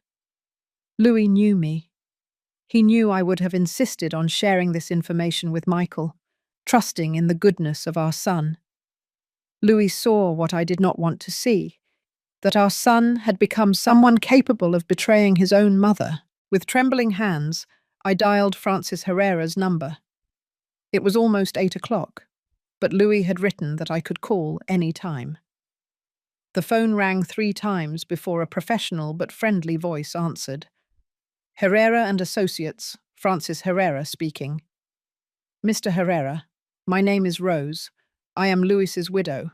Louis knew me. He knew I would have insisted on sharing this information with Michael, trusting in the goodness of our son. Louis saw what I did not want to see, that our son had become someone capable of betraying his own mother. With trembling hands, I dialed Francis Herrera's number. It was almost 8 o'clock, but Louis had written that I could call any time. The phone rang 3 times before a professional but friendly voice answered. Herrera and Associates, Francis Herrera speaking. Mr. Herrera, my name is Rose. I am Louis's widow.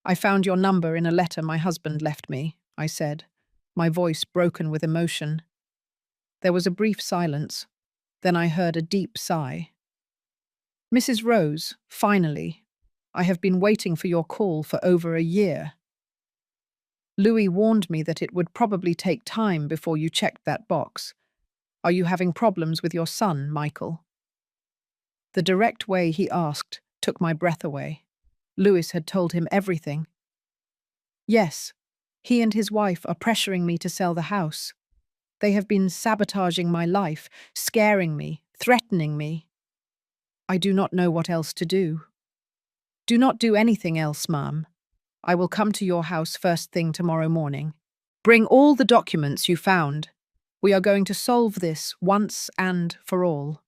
I found your number in a letter my husband left me, I said, my voice broken with emotion. There was a brief silence. Then I heard a deep sigh. Mrs. Rose, finally. I have been waiting for your call for over a year. Louis warned me that it would probably take time before you checked that box. Are you having problems with your son, Michael? The direct way he asked took my breath away. Louis had told him everything. Yes, he and his wife are pressuring me to sell the house. They have been sabotaging my life, scaring me, threatening me. I do not know what else to do. Do not do anything else, ma'am. I will come to your house first thing tomorrow morning. Bring all the documents you found. We are going to solve this once and for all.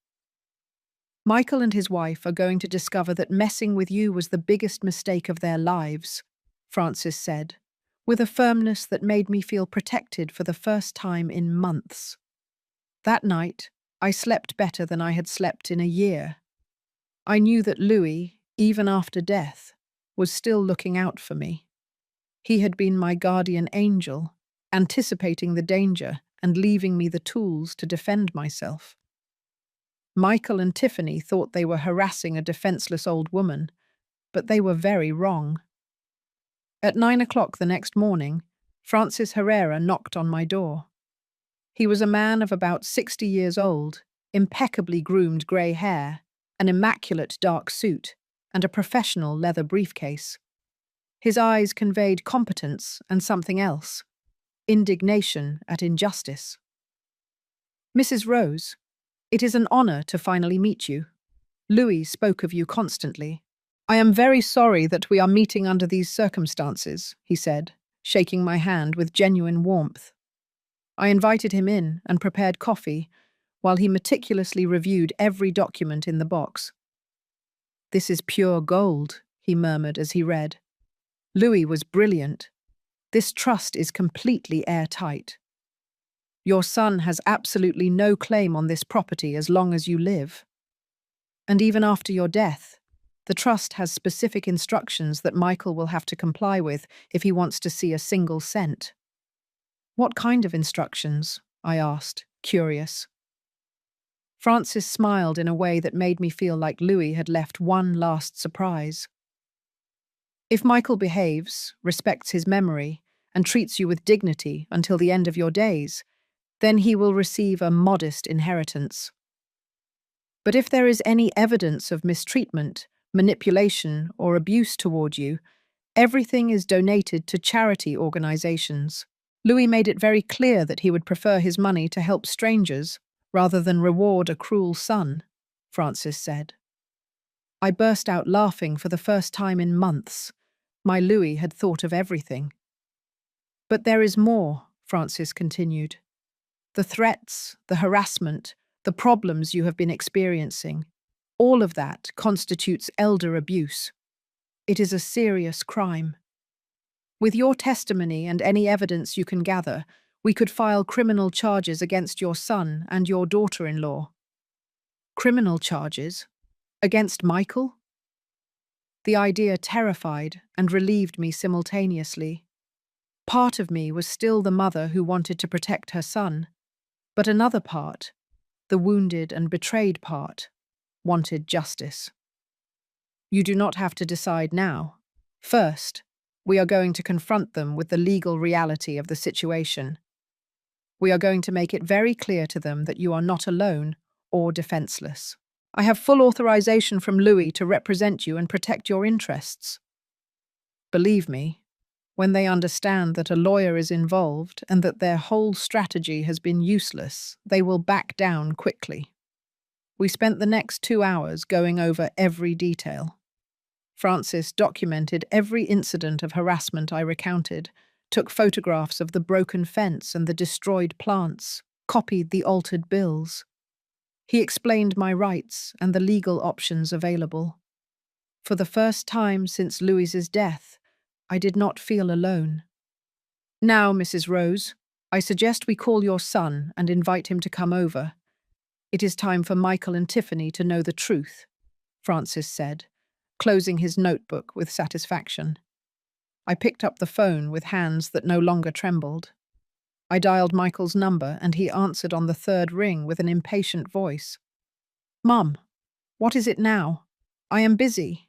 Michael and his wife are going to discover that messing with you was the biggest mistake of their lives, Francis said, with a firmness that made me feel protected for the first time in months. That night, I slept better than I had slept in a year. I knew that Louis, even after death, was still looking out for me. He had been my guardian angel, anticipating the danger and leaving me the tools to defend myself. Michael and Tiffany thought they were harassing a defenseless old woman, but they were very wrong. At 9 o'clock the next morning, Francis Herrera knocked on my door. He was a man of about 60 years old, impeccably groomed grey hair, an immaculate dark suit, and a professional leather briefcase. His eyes conveyed competence and something else, indignation at injustice. Mrs. Rose, it is an honor to finally meet you. Louis spoke of you constantly. I am very sorry that we are meeting under these circumstances, he said, shaking my hand with genuine warmth. I invited him in and prepared coffee, while he meticulously reviewed every document in the box. This is pure gold, he murmured as he read. Louis was brilliant. This trust is completely airtight. Your son has absolutely no claim on this property as long as you live. And even after your death, the trust has specific instructions that Michael will have to comply with if he wants to see a single cent. What kind of instructions? I asked, curious. Francis smiled in a way that made me feel like Louis had left one last surprise. If Michael behaves, respects his memory, and treats you with dignity until the end of your days, then he will receive a modest inheritance. But if there is any evidence of mistreatment, manipulation, or abuse toward you, everything is donated to charity organizations. Louis made it very clear that he would prefer his money to help strangers rather than reward a cruel son, Francis said. I burst out laughing for the first time in months. My Louis had thought of everything. But there is more, Francis continued. The threats, the harassment, the problems you have been experiencing, all of that constitutes elder abuse. It is a serious crime. With your testimony and any evidence you can gather, we could file criminal charges against your son and your daughter-in-law. Criminal charges? Against Michael? The idea terrified and relieved me simultaneously. Part of me was still the mother who wanted to protect her son, but another part, the wounded and betrayed part, wanted justice. You do not have to decide now. First, we are going to confront them with the legal reality of the situation. We are going to make it very clear to them that you are not alone or defenseless. I have full authorization from Louis to represent you and protect your interests. Believe me, when they understand that a lawyer is involved and that their whole strategy has been useless, they will back down quickly. We spent the next 2 hours going over every detail. Francis documented every incident of harassment I recounted, took photographs of the broken fence and the destroyed plants, copied the altered bills. He explained my rights and the legal options available. For the first time since Louis's death, I did not feel alone. Now, Mrs. Rose, I suggest we call your son and invite him to come over. It is time for Michael and Tiffany to know the truth, Francis said, closing his notebook with satisfaction. I picked up the phone with hands that no longer trembled. I dialed Michael's number and he answered on the third ring with an impatient voice. Mum, what is it now? I am busy.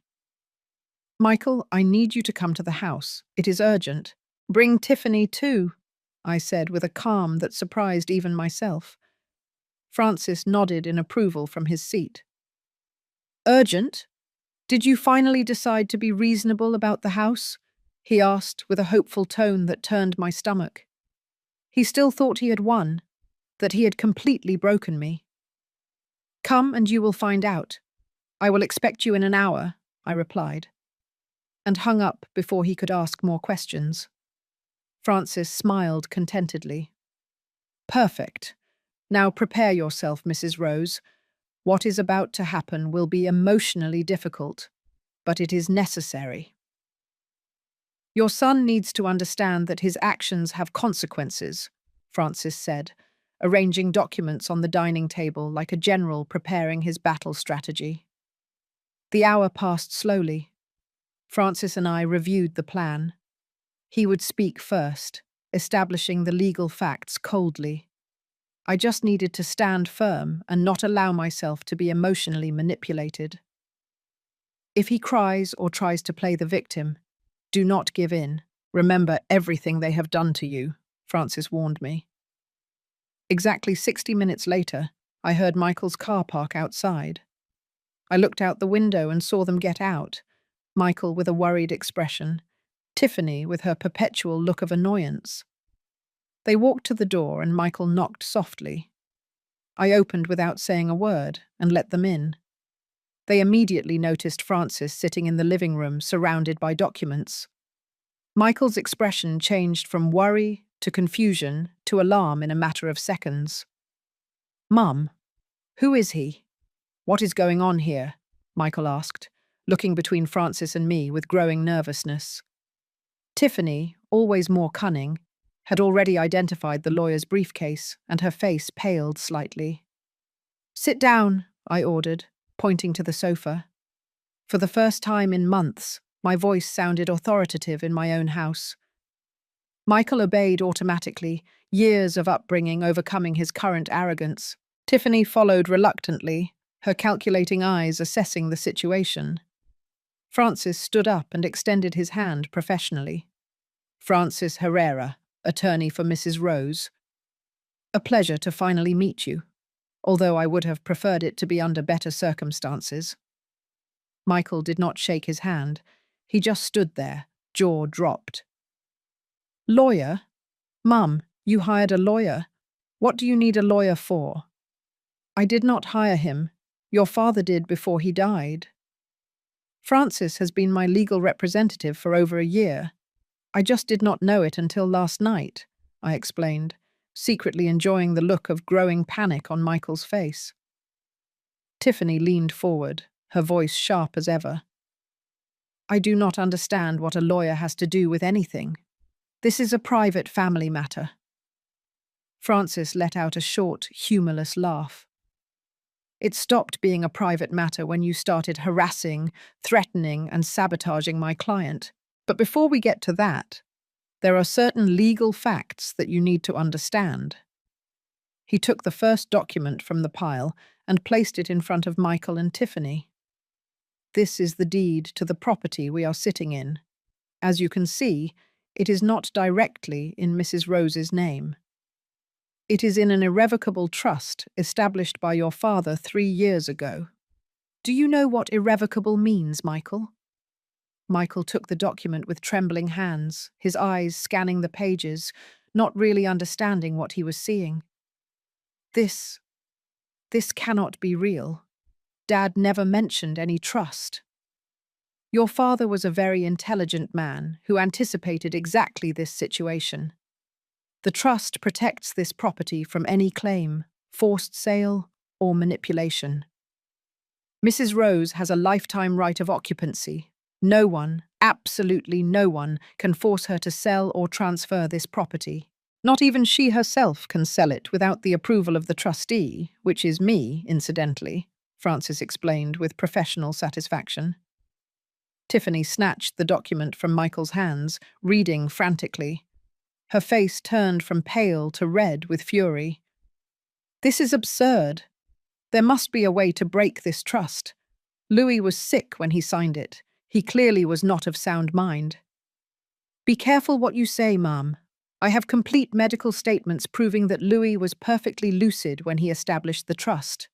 Michael, I need you to come to the house. It is urgent. Bring Tiffany too, I said with a calm that surprised even myself. Francis nodded in approval from his seat. Urgent? Did you finally decide to be reasonable about the house? He asked with a hopeful tone that turned my stomach. He still thought he had won, that he had completely broken me. Come and you will find out. I will expect you in an hour, I replied, and hung up before he could ask more questions. Francis smiled contentedly. Perfect. Now prepare yourself, Mrs. Rose. What is about to happen will be emotionally difficult, but it is necessary. Your son needs to understand that his actions have consequences, Francis said, arranging documents on the dining table like a general preparing his battle strategy. The hour passed slowly. Francis and I reviewed the plan. He would speak first, establishing the legal facts coldly. I just needed to stand firm and not allow myself to be emotionally manipulated. If he cries or tries to play the victim, do not give in. Remember everything they have done to you, Francis warned me. Exactly 60 minutes later, I heard Michael's car park outside. I looked out the window and saw them get out, Michael with a worried expression, Tiffany with her perpetual look of annoyance. They walked to the door and Michael knocked softly. I opened without saying a word and let them in. They immediately noticed Francis sitting in the living room surrounded by documents. Michael's expression changed from worry to confusion to alarm in a matter of seconds. Mum, who is he? What is going on here? Michael asked, looking between Francis and me with growing nervousness. Tiffany, always more cunning, had already identified the lawyer's briefcase, and her face paled slightly. Sit down, I ordered, pointing to the sofa. For the first time in months, my voice sounded authoritative in my own house. Michael obeyed automatically, years of upbringing overcoming his current arrogance. Tiffany followed reluctantly, her calculating eyes assessing the situation. Francis stood up and extended his hand professionally. Francis Herrera, attorney for Mrs. Rose. A pleasure to finally meet you, although I would have preferred it to be under better circumstances. Michael did not shake his hand. He just stood there, jaw dropped. Lawyer? Mum, you hired a lawyer. What do you need a lawyer for? I did not hire him. Your father did before he died. Francis has been my legal representative for over a year. I just did not know it until last night, I explained, secretly enjoying the look of growing panic on Michael's face. Tiffany leaned forward, her voice sharp as ever. I do not understand what a lawyer has to do with anything. This is a private family matter. Francis let out a short, humorless laugh. It stopped being a private matter when you started harassing, threatening, and sabotaging my client. But before we get to that, there are certain legal facts that you need to understand. He took the first document from the pile and placed it in front of Michael and Tiffany. This is the deed to the property we are sitting in. As you can see, it is not directly in Mrs. Rose's name. It is in an irrevocable trust established by your father 3 years ago. Do you know what irrevocable means, Michael? Michael took the document with trembling hands, his eyes scanning the pages, not really understanding what he was seeing. This cannot be real. Dad never mentioned any trust. Your father was a very intelligent man who anticipated exactly this situation. The trust protects this property from any claim, forced sale, or manipulation. Mrs. Rose has a lifetime right of occupancy, No one, absolutely no one, can force her to sell or transfer this property. Not even she herself can sell it without the approval of the trustee, which is me, incidentally, Francis explained with professional satisfaction. Tiffany snatched the document from Michael's hands, reading frantically. Her face turned from pale to red with fury. This is absurd. There must be a way to break this trust. Louis was sick when he signed it. He clearly was not of sound mind. Be careful what you say, Ma'am. I have complete medical statements proving that Louis was perfectly lucid when he established the trust.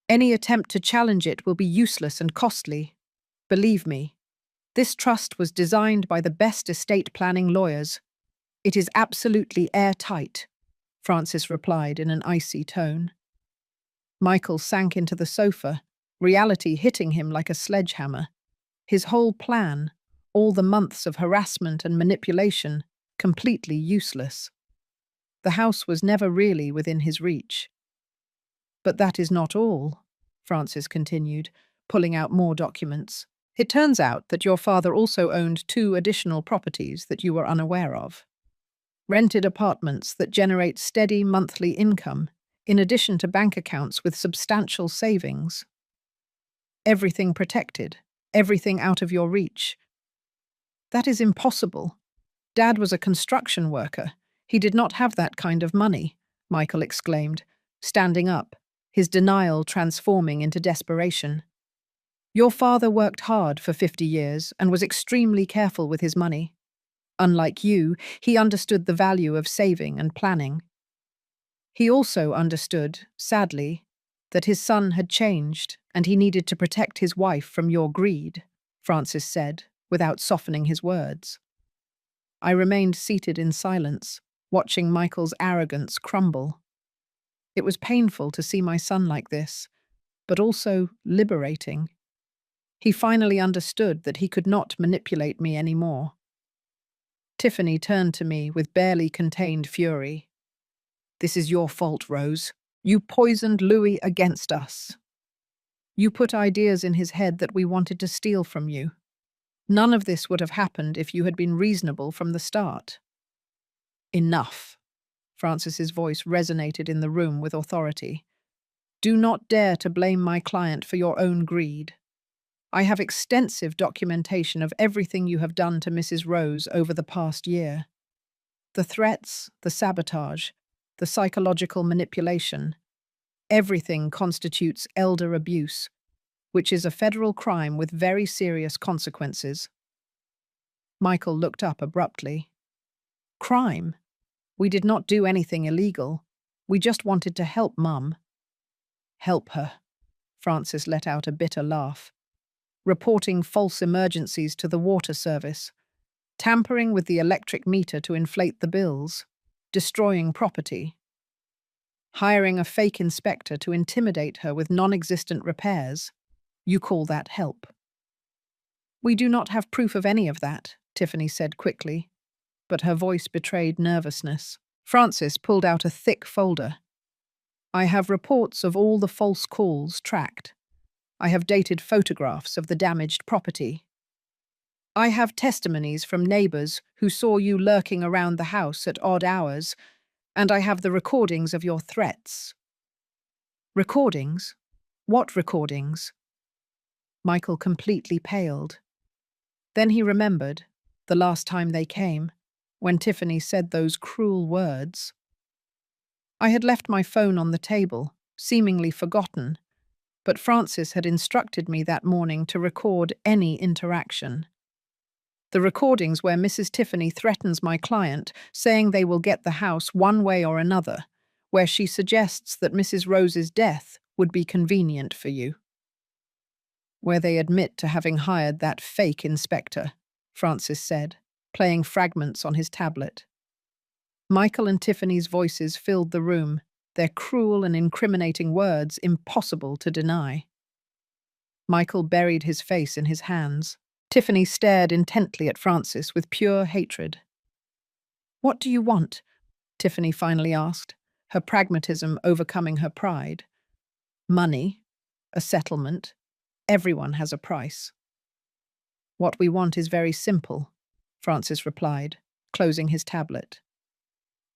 Any attempt to challenge it will be useless and costly. Believe me, this trust was designed by the best estate planning lawyers. It is absolutely airtight, Francis replied in an icy tone. Michael sank into the sofa, reality hitting him like a sledgehammer. His whole plan, all the months of harassment and manipulation, completely useless. The house was never really within his reach. But that is not all, Francis continued, pulling out more documents. It turns out that your father also owned 2 additional properties that you were unaware of. Rented apartments that generate steady monthly income, in addition to bank accounts with substantial savings. Everything protected, everything out of your reach. That is impossible. Dad was a construction worker. He did not have that kind of money, Michael exclaimed, standing up, his denial transforming into desperation. Your father worked hard for 50 years and was extremely careful with his money. Unlike you, he understood the value of saving and planning. He also understood, sadly, that his son had changed and he needed to protect his wife from your greed, Francis said, without softening his words. I remained seated in silence, watching Michael's arrogance crumble. It was painful to see my son like this, but also liberating. He finally understood that he could not manipulate me anymore. Tiffany turned to me with barely contained fury. This is your fault, Rose. You poisoned Louis against us. You put ideas in his head that we wanted to steal from you. None of this would have happened if you had been reasonable from the start. Enough. Francis's voice resonated in the room with authority. Do not dare to blame my client for your own greed. I have extensive documentation of everything you have done to Mrs. Rose over the past year. The threats, the sabotage, the psychological manipulation, everything constitutes elder abuse, which is a federal crime with very serious consequences. Michael looked up abruptly. Crime? We did not do anything illegal. We just wanted to help Mum. Help her. Francis let out a bitter laugh. Reporting false emergencies to the water service, tampering with the electric meter to inflate the bills, destroying property, hiring a fake inspector to intimidate her with non-existent repairs. You call that help? We do not have proof of any of that, Tiffany said quickly, but her voice betrayed nervousness. Francis pulled out a thick folder. I have reports of all the false calls tracked. I have dated photographs of the damaged property. I have testimonies from neighbours who saw you lurking around the house at odd hours, and I have the recordings of your threats. Recordings? What recordings? Michael completely paled. Then he remembered, the last time they came, when Tiffany said those cruel words. I had left my phone on the table, seemingly forgotten, but Francis had instructed me that morning to record any interaction. The recordings where Mrs. Tiffany threatens my client, saying they will get the house one way or another, where she suggests that Mrs. Rose's death would be convenient for you. Where they admit to having hired that fake inspector, Francis said, playing fragments on his tablet. Michael and Tiffany's voices filled the room, their cruel and incriminating words impossible to deny. Michael buried his face in his hands. Tiffany stared intently at Francis with pure hatred. What do you want? Tiffany finally asked, her pragmatism overcoming her pride. Money, a settlement, everyone has a price. What we want is very simple, Francis replied, closing his tablet.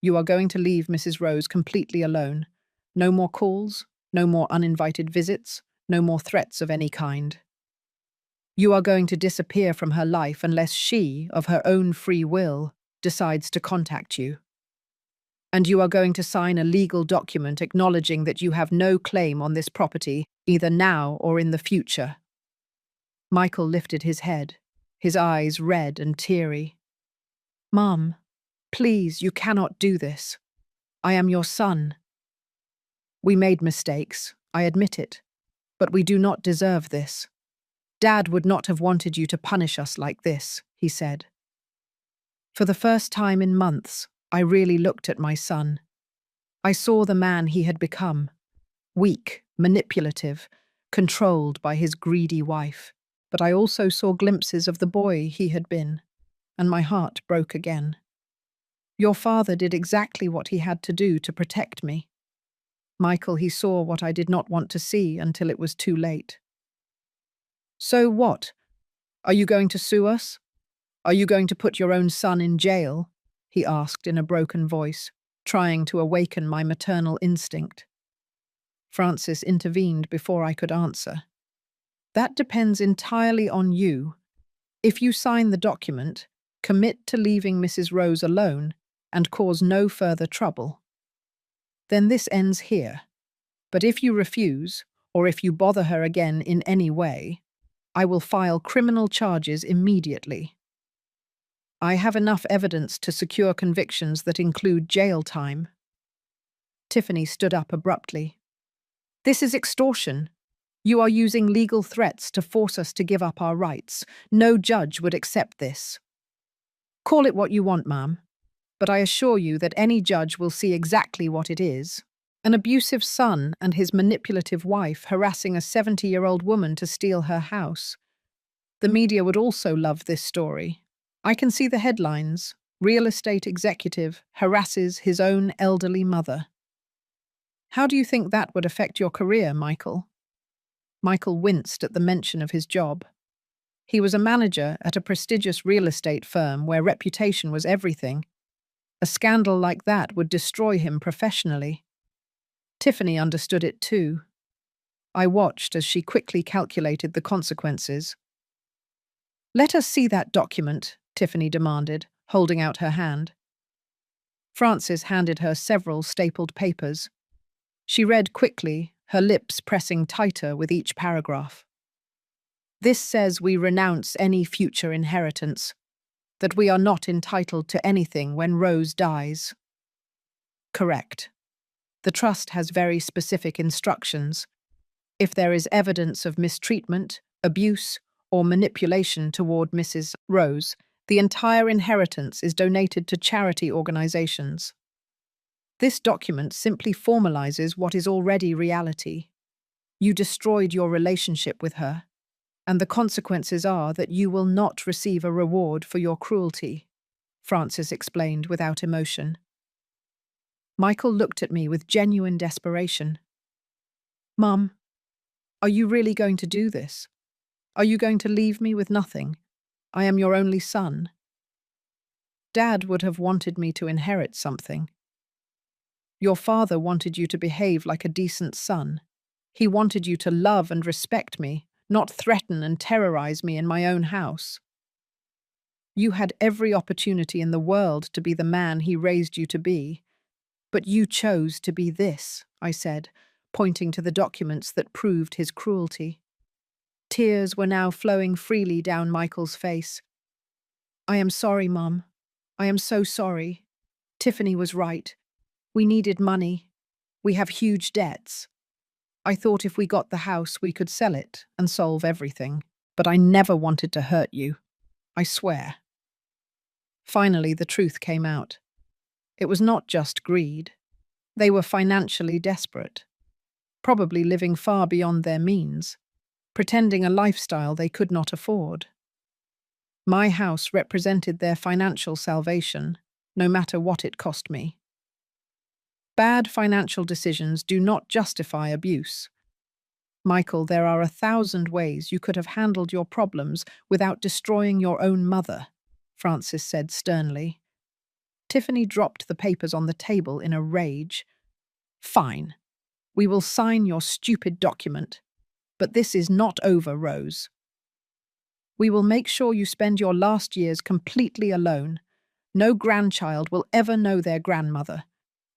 You are going to leave Mrs. Rose completely alone. No more calls, no more uninvited visits, no more threats of any kind. You are going to disappear from her life unless she, of her own free will, decides to contact you. And you are going to sign a legal document acknowledging that you have no claim on this property, either now or in the future. Michael lifted his head, his eyes red and teary. Mum, please, you cannot do this. I am your son. We made mistakes, I admit it, but we do not deserve this. Dad would not have wanted you to punish us like this, he said. For the first time in months, I really looked at my son. I saw the man he had become, weak, manipulative, controlled by his greedy wife. But I also saw glimpses of the boy he had been, and my heart broke again. Your father did exactly what he had to do to protect me. Michael, he saw what I did not want to see until it was too late. So what? Are you going to sue us? Are you going to put your own son in jail? He asked in a broken voice, trying to awaken my maternal instinct. Francis intervened before I could answer. That depends entirely on you. If you sign the document, commit to leaving Mrs. Rose alone, and cause no further trouble, then this ends here. But if you refuse, or if you bother her again in any way, I will file criminal charges immediately. I have enough evidence to secure convictions that include jail time. Tiffany stood up abruptly. This is extortion. You are using legal threats to force us to give up our rights. No judge would accept this. Call it what you want, ma'am, but I assure you that any judge will see exactly what it is. An abusive son and his manipulative wife harassing a 70-year-old woman to steal her house. The media would also love this story. I can see the headlines. Real estate executive harasses his own elderly mother. How do you think that would affect your career, Michael? Michael winced at the mention of his job. He was a manager at a prestigious real estate firm where reputation was everything. A scandal like that would destroy him professionally. Tiffany understood it too. I watched as she quickly calculated the consequences. Let us see that document, Tiffany demanded, holding out her hand. Francis handed her several stapled papers. She read quickly, her lips pressing tighter with each paragraph. This says we renounce any future inheritance, that we are not entitled to anything when Rose dies. Correct. The trust has very specific instructions. If there is evidence of mistreatment, abuse, or manipulation toward Mrs. Rose, the entire inheritance is donated to charity organizations. This document simply formalizes what is already reality. You destroyed your relationship with her, and the consequences are that you will not receive a reward for your cruelty, Francis explained without emotion. Michael looked at me with genuine desperation. Mum, are you really going to do this? Are you going to leave me with nothing? I am your only son. Dad would have wanted me to inherit something. Your father wanted you to behave like a decent son. He wanted you to love and respect me, not threaten and terrorize me in my own house. You had every opportunity in the world to be the man he raised you to be, but you chose to be this, I said, pointing to the documents that proved his cruelty. Tears were now flowing freely down Michael's face. I am sorry, Mum. I am so sorry. Tiffany was right. We needed money. We have huge debts. I thought if we got the house, we could sell it and solve everything. But I never wanted to hurt you. I swear. Finally, the truth came out. It was not just greed. They were financially desperate, probably living far beyond their means, pretending a lifestyle they could not afford. My house represented their financial salvation, no matter what it cost me. Bad financial decisions do not justify abuse. Michael, there are 1,000 ways you could have handled your problems without destroying your own mother, Francis said sternly. Tiffany dropped the papers on the table in a rage. Fine. We will sign your stupid document. But this is not over, Rose. We will make sure you spend your last years completely alone. No grandchild will ever know their grandmother.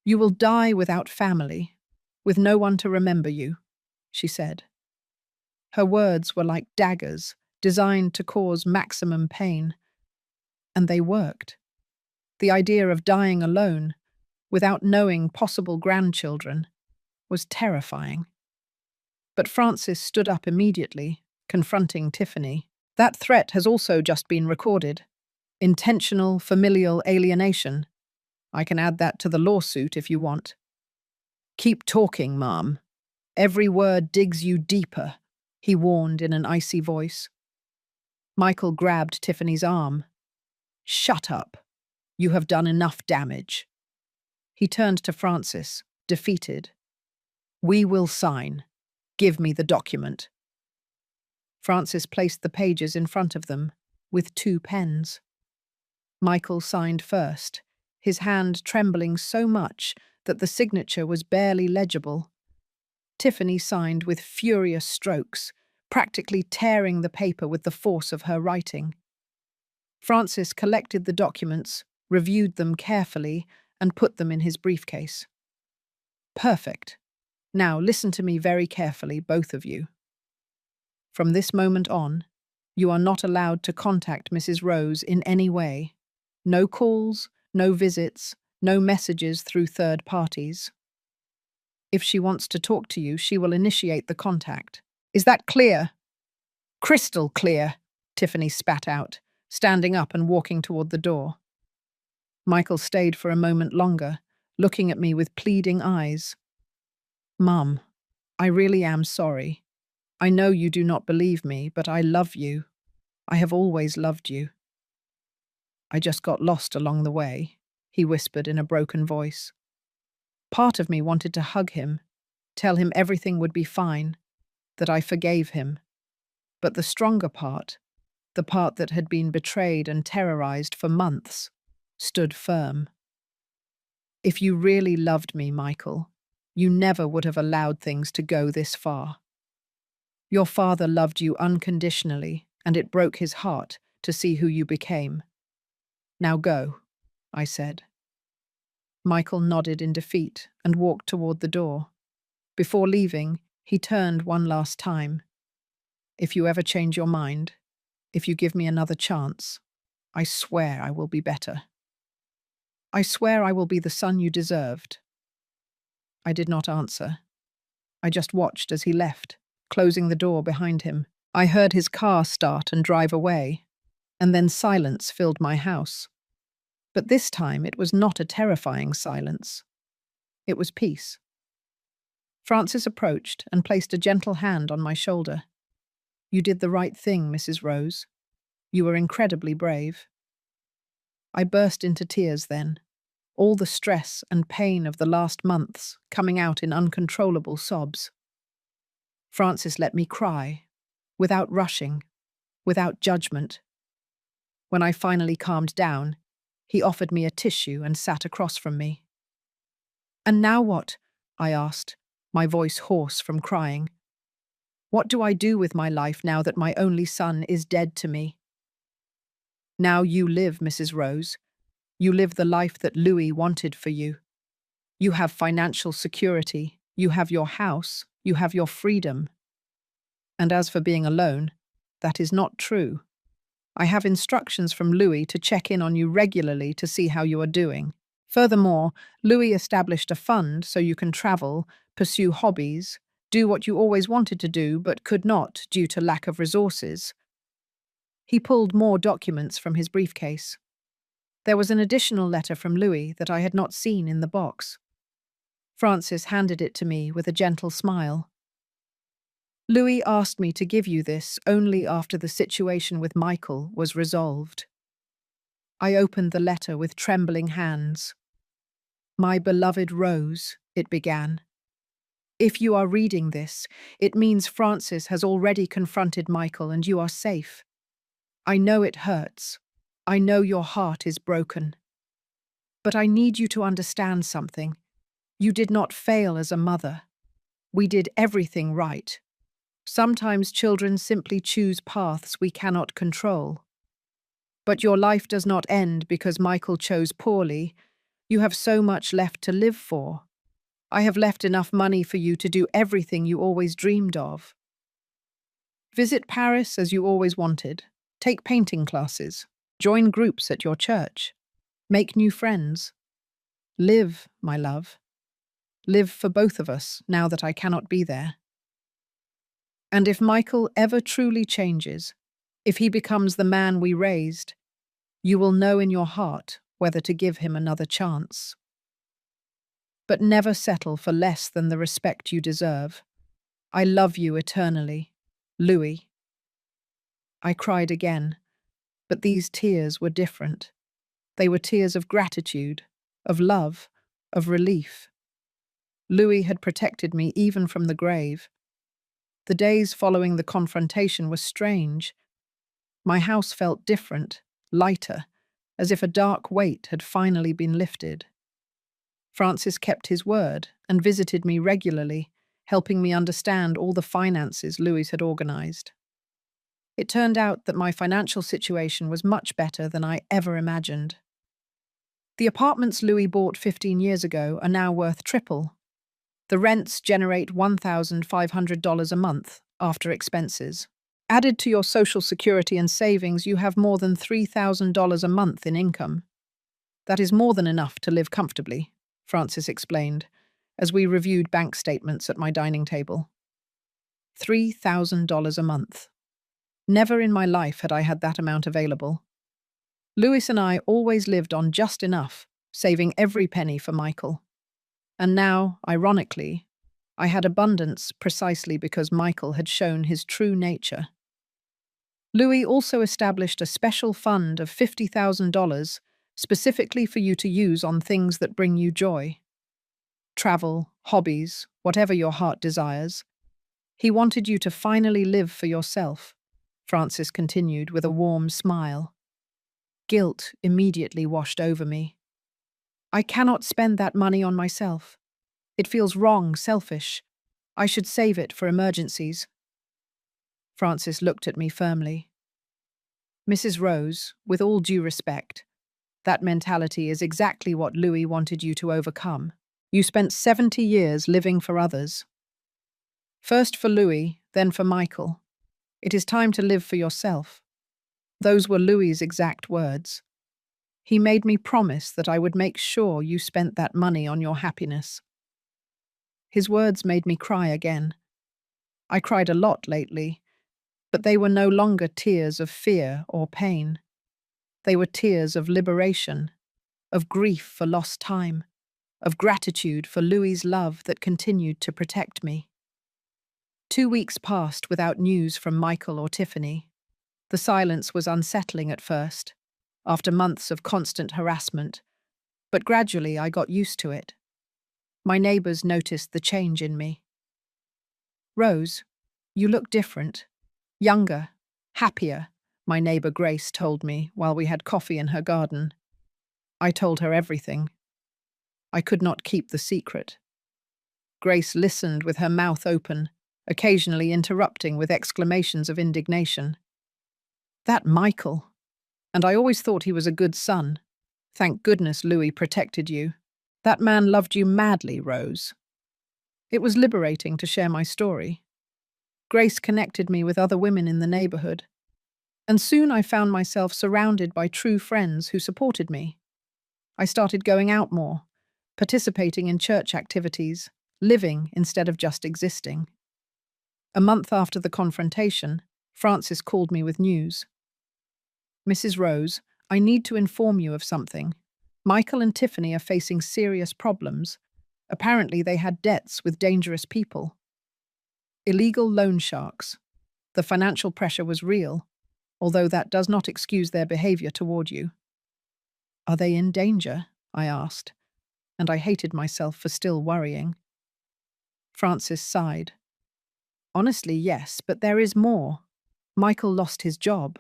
You will die without family, with no one to remember you, she said. Her words were like daggers, designed to cause maximum pain. And they worked. The idea of dying alone, without knowing possible grandchildren, was terrifying. But Francis stood up immediately, confronting Tiffany. That threat has also just been recorded. Intentional familial alienation. I can add that to the lawsuit if you want. Keep talking, Mom. Every word digs you deeper, he warned in an icy voice. Michael grabbed Tiffany's arm. Shut up. You have done enough damage. He turned to Francis, defeated. We will sign. Give me the document. Francis placed the pages in front of them, with 2 pens. Michael signed first, his hand trembling so much that the signature was barely legible. Tiffany signed with furious strokes, practically tearing the paper with the force of her writing. Francis collected the documents, reviewed them carefully, and put them in his briefcase. Perfect. Now listen to me very carefully, both of you. From this moment on, you are not allowed to contact Mrs. Rose in any way. No calls, no visits, no messages through third parties. If she wants to talk to you, she will initiate the contact. Is that clear? Crystal clear, Tiffany spat out, standing up and walking toward the door. Michael stayed for a moment longer, looking at me with pleading eyes. Mum, I really am sorry. I know you do not believe me, but I love you. I have always loved you. I just got lost along the way, he whispered in a broken voice. Part of me wanted to hug him, tell him everything would be fine, that I forgave him. But the stronger part, the part that had been betrayed and terrorized for months, stood firm. If you really loved me, Michael, you never would have allowed things to go this far. Your father loved you unconditionally, and it broke his heart to see who you became. Now go, I said. Michael nodded in defeat and walked toward the door. Before leaving, he turned one last time. If you ever change your mind, if you give me another chance, I swear I will be better. I swear I will be the son you deserved. I did not answer. I just watched as he left, closing the door behind him. I heard his car start and drive away, and then silence filled my house. But this time it was not a terrifying silence. It was peace. Francis approached and placed a gentle hand on my shoulder. You did the right thing, Mrs. Rose. You were incredibly brave. I burst into tears then, all the stress and pain of the last months coming out in uncontrollable sobs. Francis let me cry, without rushing, without judgment. When I finally calmed down, he offered me a tissue and sat across from me. And now what? I asked, my voice hoarse from crying. What do I do with my life now that my only son is dead to me? Now you live, Mrs. Rose. You live the life that Louis wanted for you. You have financial security, you have your house, you have your freedom. And as for being alone, that is not true. I have instructions from Louis to check in on you regularly to see how you are doing. Furthermore, Louis established a fund so you can travel, pursue hobbies, do what you always wanted to do but could not due to lack of resources. He pulled more documents from his briefcase. There was an additional letter from Louis that I had not seen in the box. Francis handed it to me with a gentle smile. Louis asked me to give you this only after the situation with Michael was resolved. I opened the letter with trembling hands. My beloved Rose, it began. If you are reading this, it means Francis has already confronted Michael and you are safe. I know it hurts. I know your heart is broken. But I need you to understand something. You did not fail as a mother. We did everything right. Sometimes children simply choose paths we cannot control. But your life does not end because Michael chose poorly. You have so much left to live for. I have left enough money for you to do everything you always dreamed of. Visit Paris as you always wanted. Take painting classes. Join groups at your church. Make new friends. Live, my love. Live for both of us now that I cannot be there. And if Michael ever truly changes, if he becomes the man we raised, you will know in your heart whether to give him another chance. But never settle for less than the respect you deserve. I love you eternally, Louis. I cried again, but these tears were different. They were tears of gratitude, of love, of relief. Louis had protected me even from the grave. The days following the confrontation were strange. My house felt different, lighter, as if a dark weight had finally been lifted. Francis kept his word and visited me regularly, helping me understand all the finances Louis had organized. It turned out that my financial situation was much better than I ever imagined. The apartments Louis bought 15 years ago are now worth triple. The rents generate $1,500 a month after expenses. Added to your Social Security and savings, you have more than $3,000 a month in income. That is more than enough to live comfortably, Francis explained, as we reviewed bank statements at my dining table. $3,000 a month. Never in my life had I had that amount available. Louis and I always lived on just enough, saving every penny for Michael. And now, ironically, I had abundance precisely because Michael had shown his true nature. Louis also established a special fund of $50,000 specifically for you to use on things that bring you joy. Travel, hobbies, whatever your heart desires. He wanted you to finally live for yourself, Francis continued with a warm smile. Guilt immediately washed over me. I cannot spend that money on myself. It feels wrong, selfish. I should save it for emergencies. Francis looked at me firmly. Mrs. Rose, with all due respect, that mentality is exactly what Louis wanted you to overcome. You spent 70 years living for others. First for Louis, then for Michael. It is time to live for yourself. Those were Louis's exact words. He made me promise that I would make sure you spent that money on your happiness. His words made me cry again. I cried a lot lately, but they were no longer tears of fear or pain. They were tears of liberation, of grief for lost time, of gratitude for Louis's love that continued to protect me. 2 weeks passed without news from Michael or Tiffany. The silence was unsettling at first, after months of constant harassment, but gradually I got used to it. My neighbors noticed the change in me. Rose, you look different. Younger, happier, my neighbor Grace told me while we had coffee in her garden. I told her everything. I could not keep the secret. Grace listened with her mouth open, occasionally interrupting with exclamations of indignation. That Michael. And I always thought he was a good son. Thank goodness Louis protected you. That man loved you madly, Rose. It was liberating to share my story. Grace connected me with other women in the neighborhood, and soon I found myself surrounded by true friends who supported me. I started going out more, participating in church activities, living instead of just existing. A month after the confrontation, Francis called me with news. Mrs. Rose, I need to inform you of something. Michael and Tiffany are facing serious problems. Apparently they had debts with dangerous people. Illegal loan sharks. The financial pressure was real, although that does not excuse their behavior toward you. Are they in danger? I asked, and I hated myself for still worrying. Francis sighed. Honestly, yes, but there is more. Michael lost his job.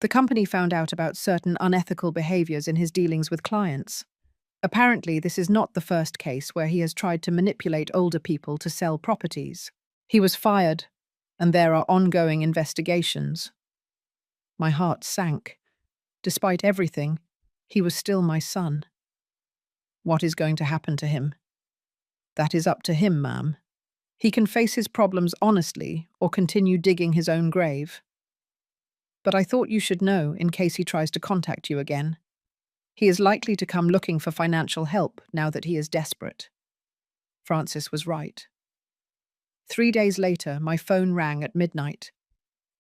The company found out about certain unethical behaviors in his dealings with clients. Apparently, this is not the first case where he has tried to manipulate older people to sell properties. He was fired, and there are ongoing investigations. My heart sank. Despite everything, he was still my son. What is going to happen to him? That is up to him, ma'am. He can face his problems honestly or continue digging his own grave. But I thought you should know in case he tries to contact you again. He is likely to come looking for financial help now that he is desperate. Francis was right. 3 days later, my phone rang at midnight.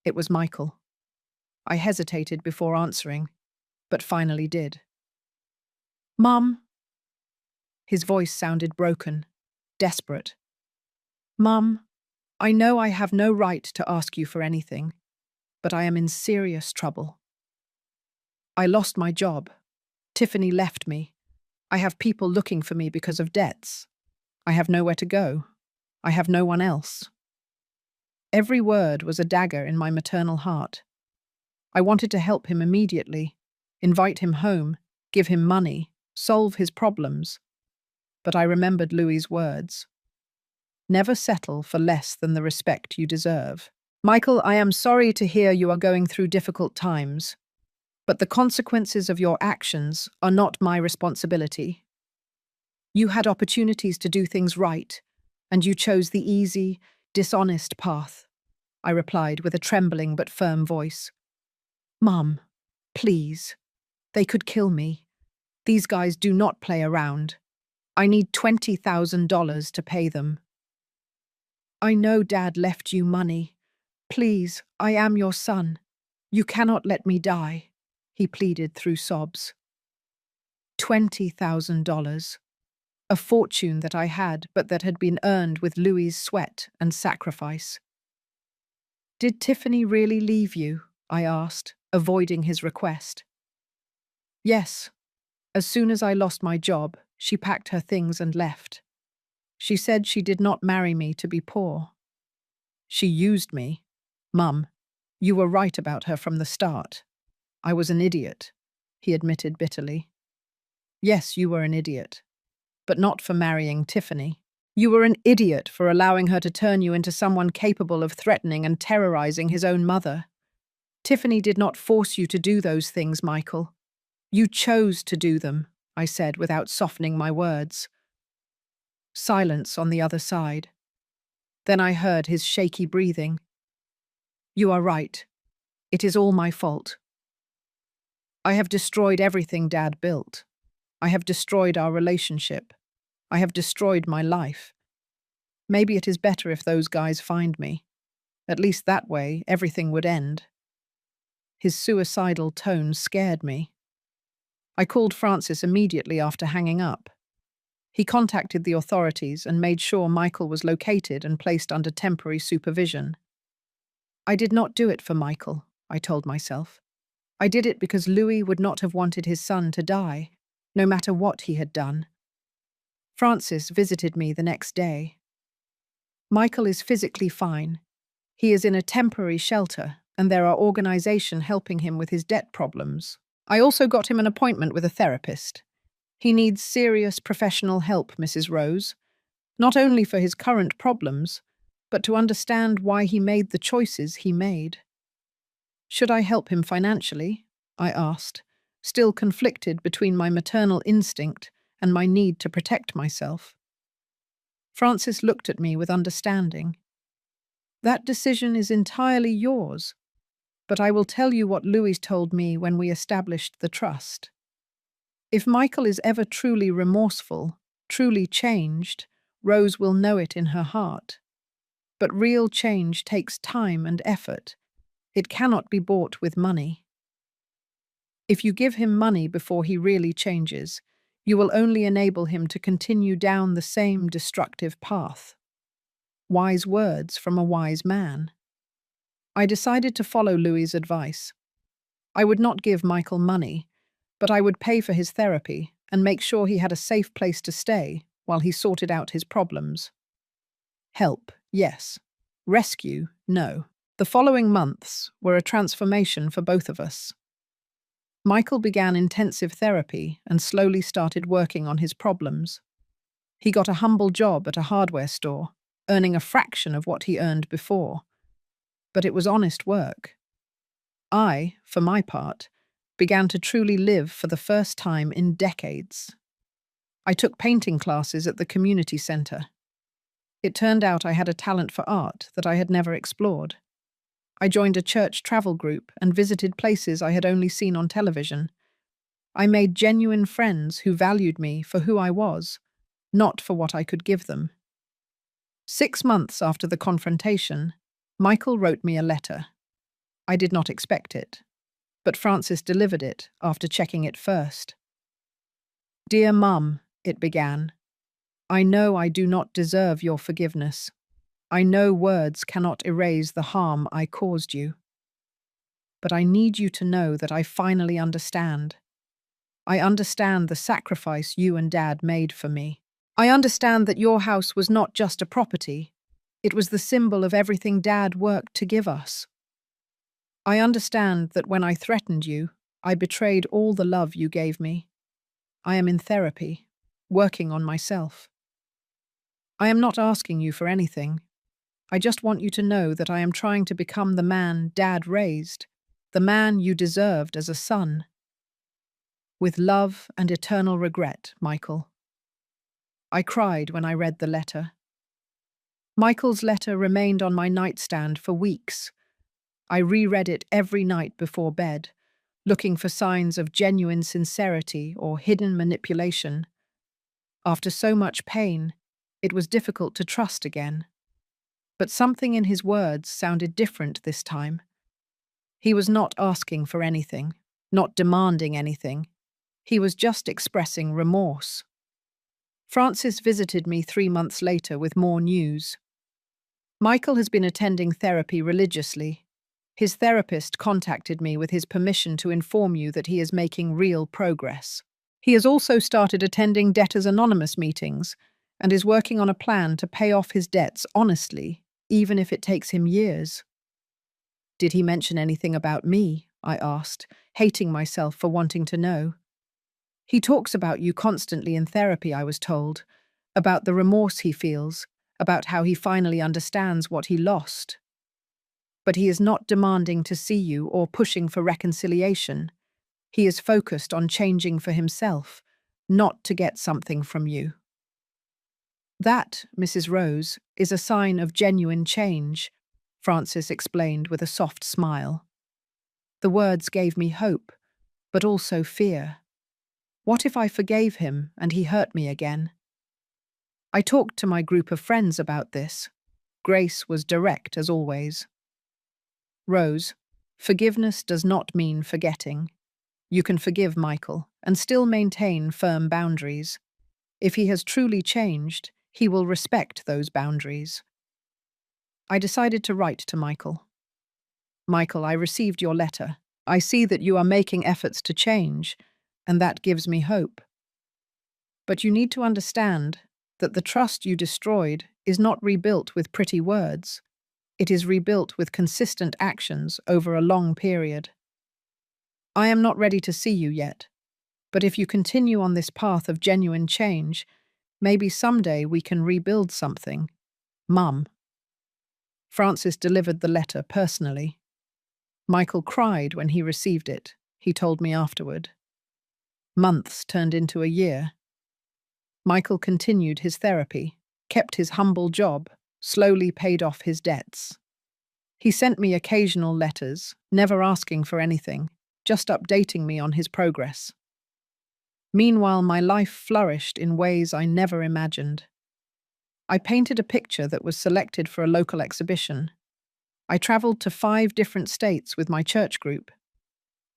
It was Michael. I hesitated before answering, but finally did. Mum. His voice sounded broken, desperate. Mum, I know I have no right to ask you for anything, but I am in serious trouble. I lost my job. Tiffany left me. I have people looking for me because of debts. I have nowhere to go. I have no one else. Every word was a dagger in my maternal heart. I wanted to help him immediately, invite him home, give him money, solve his problems. But I remembered Louis's words. Never settle for less than the respect you deserve. Michael, I am sorry to hear you are going through difficult times, but the consequences of your actions are not my responsibility. You had opportunities to do things right, and you chose the easy, dishonest path, I replied with a trembling but firm voice. Mum, please. They could kill me. These guys do not play around. I need $20,000 to pay them. I know Dad left you money. Please, I am your son. You cannot let me die, he pleaded through sobs. $20,000. A fortune that I had, but that had been earned with Louis's sweat and sacrifice. Did Tiffany really leave you? I asked, avoiding his request. Yes. As soon as I lost my job, she packed her things and left. She said she did not marry me to be poor. She used me. Mum, you were right about her from the start. I was an idiot, he admitted bitterly. Yes, you were an idiot, but not for marrying Tiffany. You were an idiot for allowing her to turn you into someone capable of threatening and terrorizing his own mother. Tiffany did not force you to do those things, Michael. You chose to do them, I said without softening my words. Silence on the other side. Then I heard his shaky breathing. You are right. It is all my fault. I have destroyed everything Dad built. I have destroyed our relationship. I have destroyed my life. Maybe it is better if those guys find me. At least that way, everything would end. His suicidal tone scared me. I called Francis immediately after hanging up. He contacted the authorities and made sure Michael was located and placed under temporary supervision. I did not do it for Michael, I told myself. I did it because Louis would not have wanted his son to die, no matter what he had done. Francis visited me the next day. Michael is physically fine. He is in a temporary shelter, and there are organizations helping him with his debt problems. I also got him an appointment with a therapist. He needs serious professional help, Mrs. Rose, not only for his current problems, but to understand why he made the choices he made. Should I help him financially? I asked, still conflicted between my maternal instinct and my need to protect myself. Francis looked at me with understanding. That decision is entirely yours, but I will tell you what Louis told me when we established the trust. If Michael is ever truly remorseful, truly changed, Rose will know it in her heart. But real change takes time and effort. It cannot be bought with money. If you give him money before he really changes, you will only enable him to continue down the same destructive path. Wise words from a wise man. I decided to follow Louis's advice. I would not give Michael money, but I would pay for his therapy and make sure he had a safe place to stay while he sorted out his problems. Help, yes. Rescue, no. The following months were a transformation for both of us. Michael began intensive therapy and slowly started working on his problems. He got a humble job at a hardware store, earning a fraction of what he earned before. But it was honest work. I, for my part, began to truly live for the first time in decades. I took painting classes at the community centre. It turned out I had a talent for art that I had never explored. I joined a church travel group and visited places I had only seen on television. I made genuine friends who valued me for who I was, not for what I could give them. 6 months after the confrontation, Michael wrote me a letter. I did not expect it, but Francis delivered it after checking it first. "Dear Mum," it began, "I know I do not deserve your forgiveness. I know words cannot erase the harm I caused you. But I need you to know that I finally understand. I understand the sacrifice you and Dad made for me. I understand that your house was not just a property. It was the symbol of everything Dad worked to give us. I understand that when I threatened you, I betrayed all the love you gave me. I am in therapy, working on myself. I am not asking you for anything. I just want you to know that I am trying to become the man Dad raised, the man you deserved as a son. With love and eternal regret, Michael." I cried when I read the letter. Michael's letter remained on my nightstand for weeks. I reread it every night before bed, looking for signs of genuine sincerity or hidden manipulation. After so much pain, it was difficult to trust again. But something in his words sounded different this time. He was not asking for anything, not demanding anything. He was just expressing remorse. Francis visited me 3 months later with more news. Michael has been attending therapy religiously. His therapist contacted me with his permission to inform you that he is making real progress. He has also started attending Debtors Anonymous meetings and is working on a plan to pay off his debts honestly, even if it takes him years. Did he mention anything about me? I asked, hating myself for wanting to know. He talks about you constantly in therapy, I was told, about the remorse he feels, about how he finally understands what he lost. But he is not demanding to see you or pushing for reconciliation. He is focused on changing for himself, not to get something from you. That, Mrs. Rose, is a sign of genuine change, Francis explained with a soft smile. The words gave me hope, but also fear. What if I forgave him and he hurt me again? I talked to my group of friends about this. Grace was direct as always. "Rose, forgiveness does not mean forgetting. You can forgive Michael and still maintain firm boundaries. If he has truly changed, he will respect those boundaries." I decided to write to Michael. "Michael, I received your letter. I see that you are making efforts to change, and that gives me hope. But you need to understand that the trust you destroyed is not rebuilt with pretty words. It is rebuilt with consistent actions over a long period. I am not ready to see you yet, but if you continue on this path of genuine change, maybe someday we can rebuild something. Mum." Francis delivered the letter personally. Michael cried when he received it, he told me afterward. Months turned into a year. Michael continued his therapy, kept his humble job, slowly paid off his debts. He sent me occasional letters, never asking for anything, just updating me on his progress. Meanwhile, my life flourished in ways I never imagined. I painted a picture that was selected for a local exhibition. I traveled to 5 different states with my church group.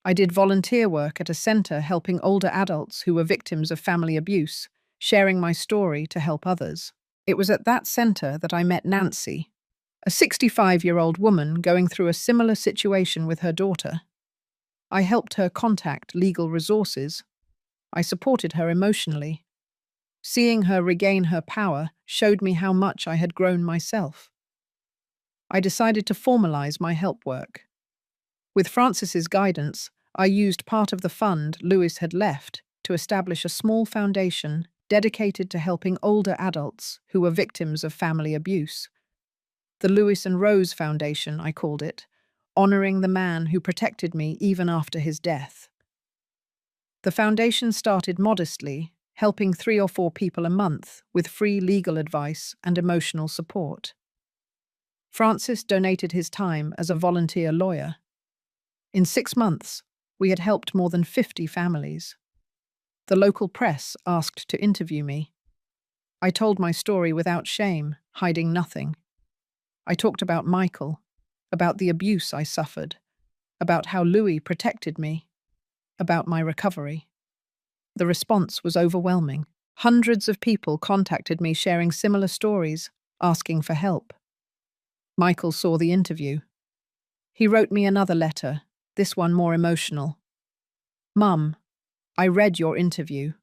I did volunteer work at a center helping older adults who were victims of family abuse, sharing my story to help others. It was at that center that I met Nancy, a 65-year-old woman going through a similar situation with her daughter. I helped her contact legal resources. I supported her emotionally. Seeing her regain her power showed me how much I had grown myself. I decided to formalize my help work. With Francis's guidance, I used part of the fund Lewis had left to establish a small foundation dedicated to helping older adults who were victims of family abuse. The Lewis and Rose Foundation, I called it, honoring the man who protected me even after his death. The foundation started modestly, helping 3 or 4 people a month with free legal advice and emotional support. Francis donated his time as a volunteer lawyer. In 6 months, we had helped more than 50 families. The local press asked to interview me. I told my story without shame, hiding nothing. I talked about Michael, about the abuse I suffered, about how Louis protected me, about my recovery. The response was overwhelming. Hundreds of people contacted me sharing similar stories, asking for help. Michael saw the interview. He wrote me another letter, this one more emotional. "Mum, I read your interview.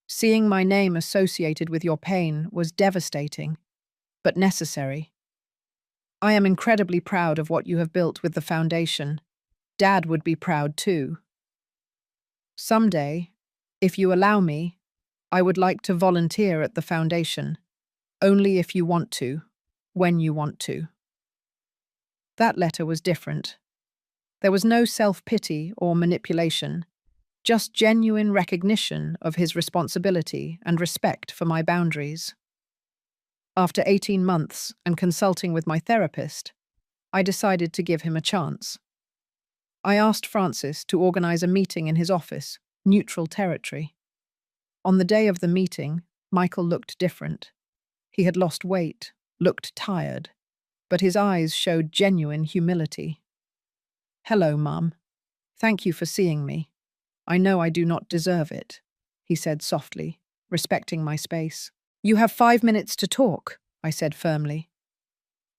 Seeing my name associated with your pain was devastating, but necessary. I am incredibly proud of what you have built with the foundation. Dad would be proud too. Someday, if you allow me, I would like to volunteer at the foundation, only if you want to, when you want to." That letter was different. There was no self-pity or manipulation, just genuine recognition of his responsibility and respect for my boundaries. After 18 months and consulting with my therapist, I decided to give him a chance. I asked Francis to organize a meeting in his office, neutral territory. On the day of the meeting, Michael looked different. He had lost weight, looked tired, but his eyes showed genuine humility. "Hello, Mum. Thank you for seeing me. I know I do not deserve it," he said softly, respecting my space. "You have 5 minutes to talk," I said firmly.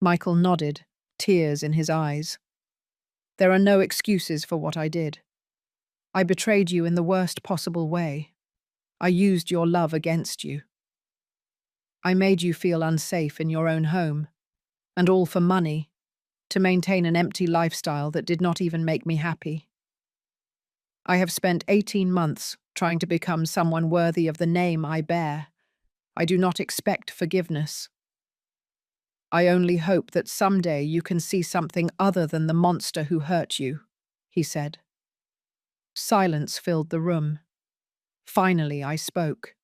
Michael nodded, tears in his eyes. "There are no excuses for what I did. I betrayed you in the worst possible way. I used your love against you. I made you feel unsafe in your own home, and all for money, to maintain an empty lifestyle that did not even make me happy. I have spent 18 months trying to become someone worthy of the name I bear. I do not expect forgiveness. I only hope that someday you can see something other than the monster who hurt you," he said. Silence filled the room. Finally, I spoke.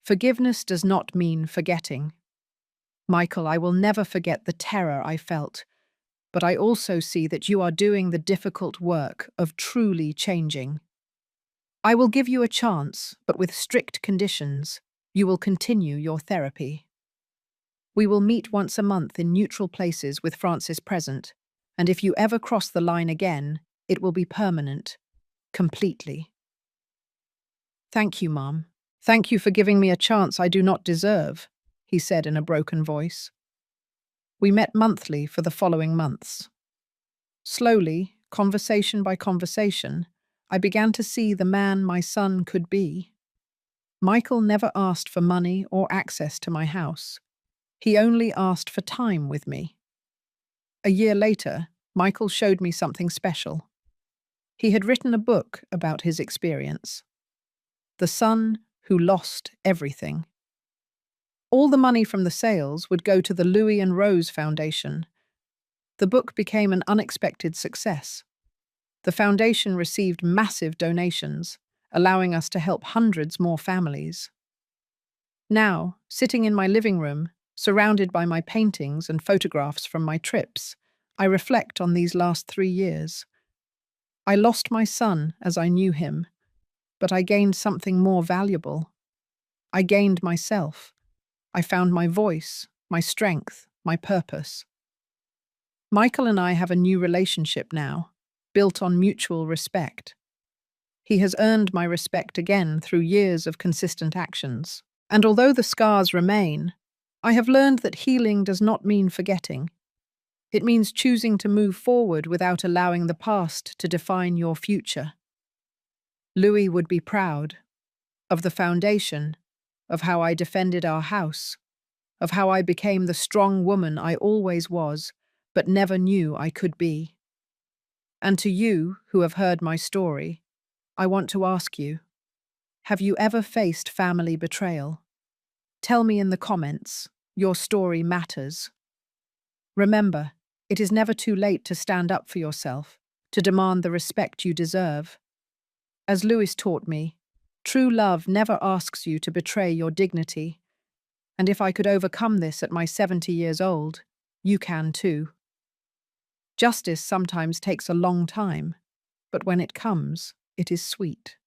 "Forgiveness does not mean forgetting. Michael, I will never forget the terror I felt, but I also see that you are doing the difficult work of truly changing. I will give you a chance, but with strict conditions. You will continue your therapy. We will meet once a month in neutral places with Francis present, and if you ever cross the line again, it will be permanent, completely." "Thank you, Mom. Thank you for giving me a chance I do not deserve," he said in a broken voice. We met monthly for the following months. Slowly, conversation by conversation, I began to see the man my son could be. Michael never asked for money or access to my house. He only asked for time with me. A year later, Michael showed me something special. He had written a book about his experience. The Son Who Lost Everything. All the money from the sales would go to the Louis and Rose Foundation. The book became an unexpected success. The foundation received massive donations, allowing us to help hundreds more families. Now, sitting in my living room, surrounded by my paintings and photographs from my trips, I reflect on these last 3 years. I lost my son as I knew him, but I gained something more valuable. I gained myself. I found my voice, my strength, my purpose. Michael and I have a new relationship now, built on mutual respect. He has earned my respect again through years of consistent actions. And although the scars remain, I have learned that healing does not mean forgetting. It means choosing to move forward without allowing the past to define your future. Louis would be proud of the foundation, of how I defended our house, of how I became the strong woman I always was, but never knew I could be. And to you, who have heard my story, I want to ask you, have you ever faced family betrayal? Tell me in the comments. Your story matters. Remember, it is never too late to stand up for yourself, to demand the respect you deserve. As Lewis taught me, true love never asks you to betray your dignity. And if I could overcome this at my 70 years old, you can too. Justice sometimes takes a long time, but when it comes, it is sweet.